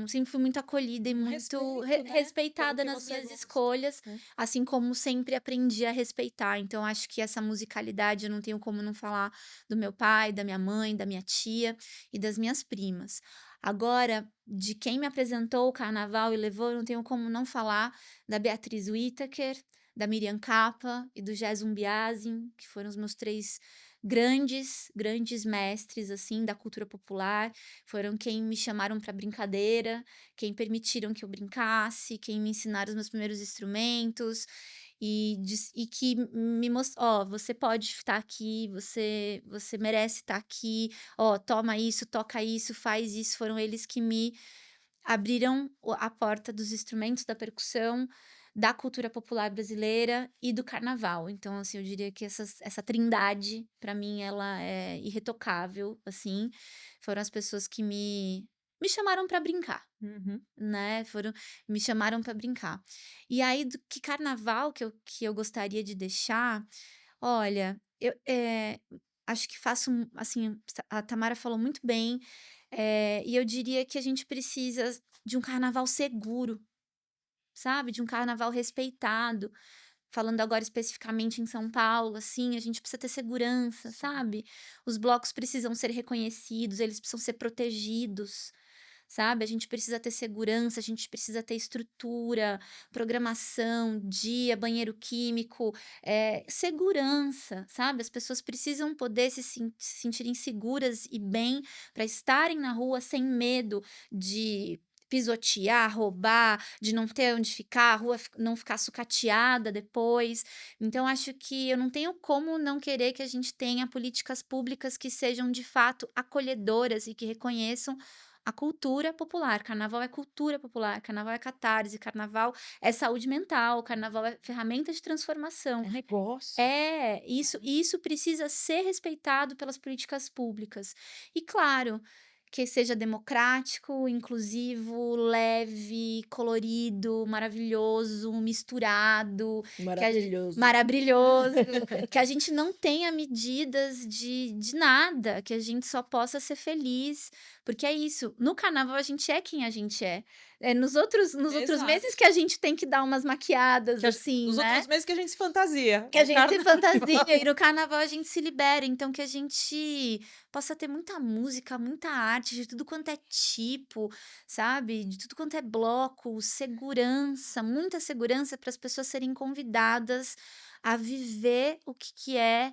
sempre fui muito acolhida e Um muito respeito, né, pelo respeitada que nas você minhas gosta, escolhas, né. assim como sempre aprendi a respeitar. Então acho que essa musicalidade eu não tenho como não falar do meu pai, da minha mãe, da minha tia e das minhas primas. Agora, de quem me apresentou o carnaval e levou, eu não tenho como não falar da Beatriz Whittaker, da Miriam Capa e do Jason Biasin, que foram os meus 3 grandes, grandes mestres, assim, da cultura popular, foram quem me chamaram para brincadeira, quem permitiram que eu brincasse, quem me ensinaram os meus primeiros instrumentos, e que me mos "Ó, você pode estar aqui, você merece estar aqui, ó, toma isso, toca isso, faz isso", foram eles que me abriram a porta dos instrumentos da percussão, da cultura popular brasileira e do carnaval. Então, assim, eu diria que essa trindade, para mim, ela é irretocável, assim. Foram as pessoas que me chamaram para brincar, Uhum. né, me chamaram para brincar. E aí do que carnaval que eu gostaria de deixar, olha, acho que faço assim, a Tamara falou muito bem, e eu diria que a gente precisa de um carnaval seguro, sabe, de um carnaval respeitado. Falando agora especificamente em São Paulo, assim, a gente precisa ter segurança, Sim. sabe. Os blocos precisam ser reconhecidos, eles precisam ser protegidos, sabe. A gente precisa ter segurança, a gente precisa ter estrutura, programação, dia, banheiro químico, segurança, sabe. As pessoas precisam poder se sentirem seguras e bem para estarem na rua sem medo de pisotear, roubar, de não ter onde ficar, a rua não ficar sucateada depois. Então, acho que eu não tenho como não querer que a gente tenha políticas públicas que sejam de fato acolhedoras e que reconheçam a cultura popular. Carnaval é cultura popular, carnaval é catarse, carnaval é saúde mental, carnaval é ferramenta de transformação. É negócio. É, isso precisa ser respeitado pelas políticas públicas. E claro, que seja democrático, inclusivo, leve, colorido, maravilhoso, misturado, que a gen Maravilhoso. maravilhoso, que a gente não tenha medidas de nada, que a gente só possa ser feliz, porque é isso, no carnaval a gente é quem a gente é. Nos outros Exato. meses que a gente tem que dar umas maquiadas, Que a assim, nos né. outros meses que a gente se fantasia. Que a No gente se carnaval fantasia e no carnaval a gente se libera, então que a gente possa ter muita música, muita arte de tudo quanto é tipo, sabe, de tudo quanto é bloco, segurança, muita segurança para as pessoas serem convidadas a viver o que é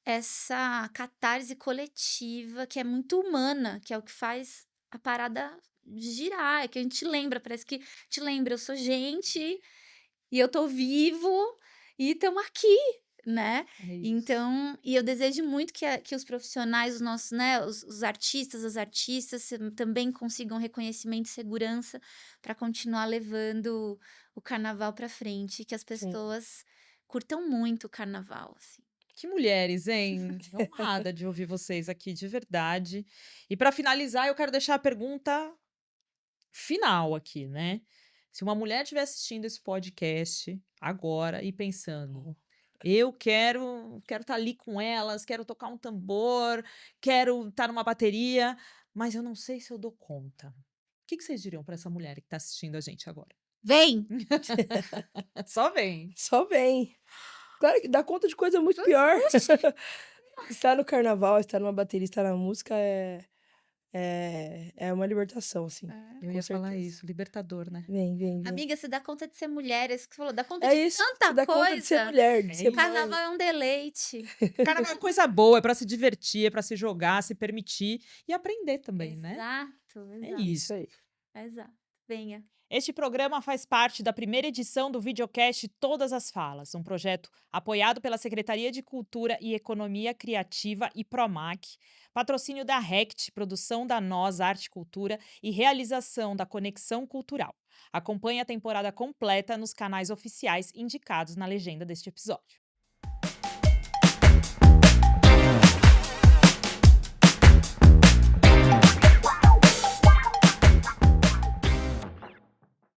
essa catarse coletiva, que é muito humana, que é o que faz a parada girar, é que a gente lembra, parece que te lembra: "Eu sou gente e eu tô vivo e estamos aqui", né. É isso. Então e eu desejo muito que os profissionais, os nossos, né, os artistas, as artistas também consigam reconhecimento e segurança para continuar levando o carnaval para frente, que as Sim. pessoas curtam muito o carnaval, assim. Que mulheres, hein? Honrada de ouvir vocês aqui, de verdade. E para finalizar, eu quero deixar a pergunta final aqui, né? Se uma mulher estiver assistindo esse podcast agora e pensando, eu quero estar ali com elas, quero tocar um tambor, quero estar numa bateria, mas eu não sei se eu dou conta. O que que vocês diriam para essa mulher que está assistindo a gente agora? Vem! Só vem. Só vem. Claro que dá conta de coisa muito pior. Estar no carnaval, estar numa bateria, estar na música é uma libertação, assim, Eu com ia falar certeza. isso, libertador, né? Vem, vem, vem. Amiga, você dá conta de ser mulher, é isso que você falou, dá conta É de isso, tanta você dá conta de ser coisa. mulher, de É ser O isso. mãe. carnaval é um deleite. Carnaval é coisa boa, é para se divertir, é para se jogar, se permitir e aprender também, né? Exato, É exato, isso. Isso aí. exato. Venha. Este programa faz parte da primeira edição do videocast Todas as Falas, um projeto apoiado pela Secretaria de Cultura e Economia Criativa e Promac, patrocínio da RECT, produção da Nós Arte e Cultura e realização da Conexão Cultural. Acompanhe a temporada completa nos canais oficiais indicados na legenda deste episódio.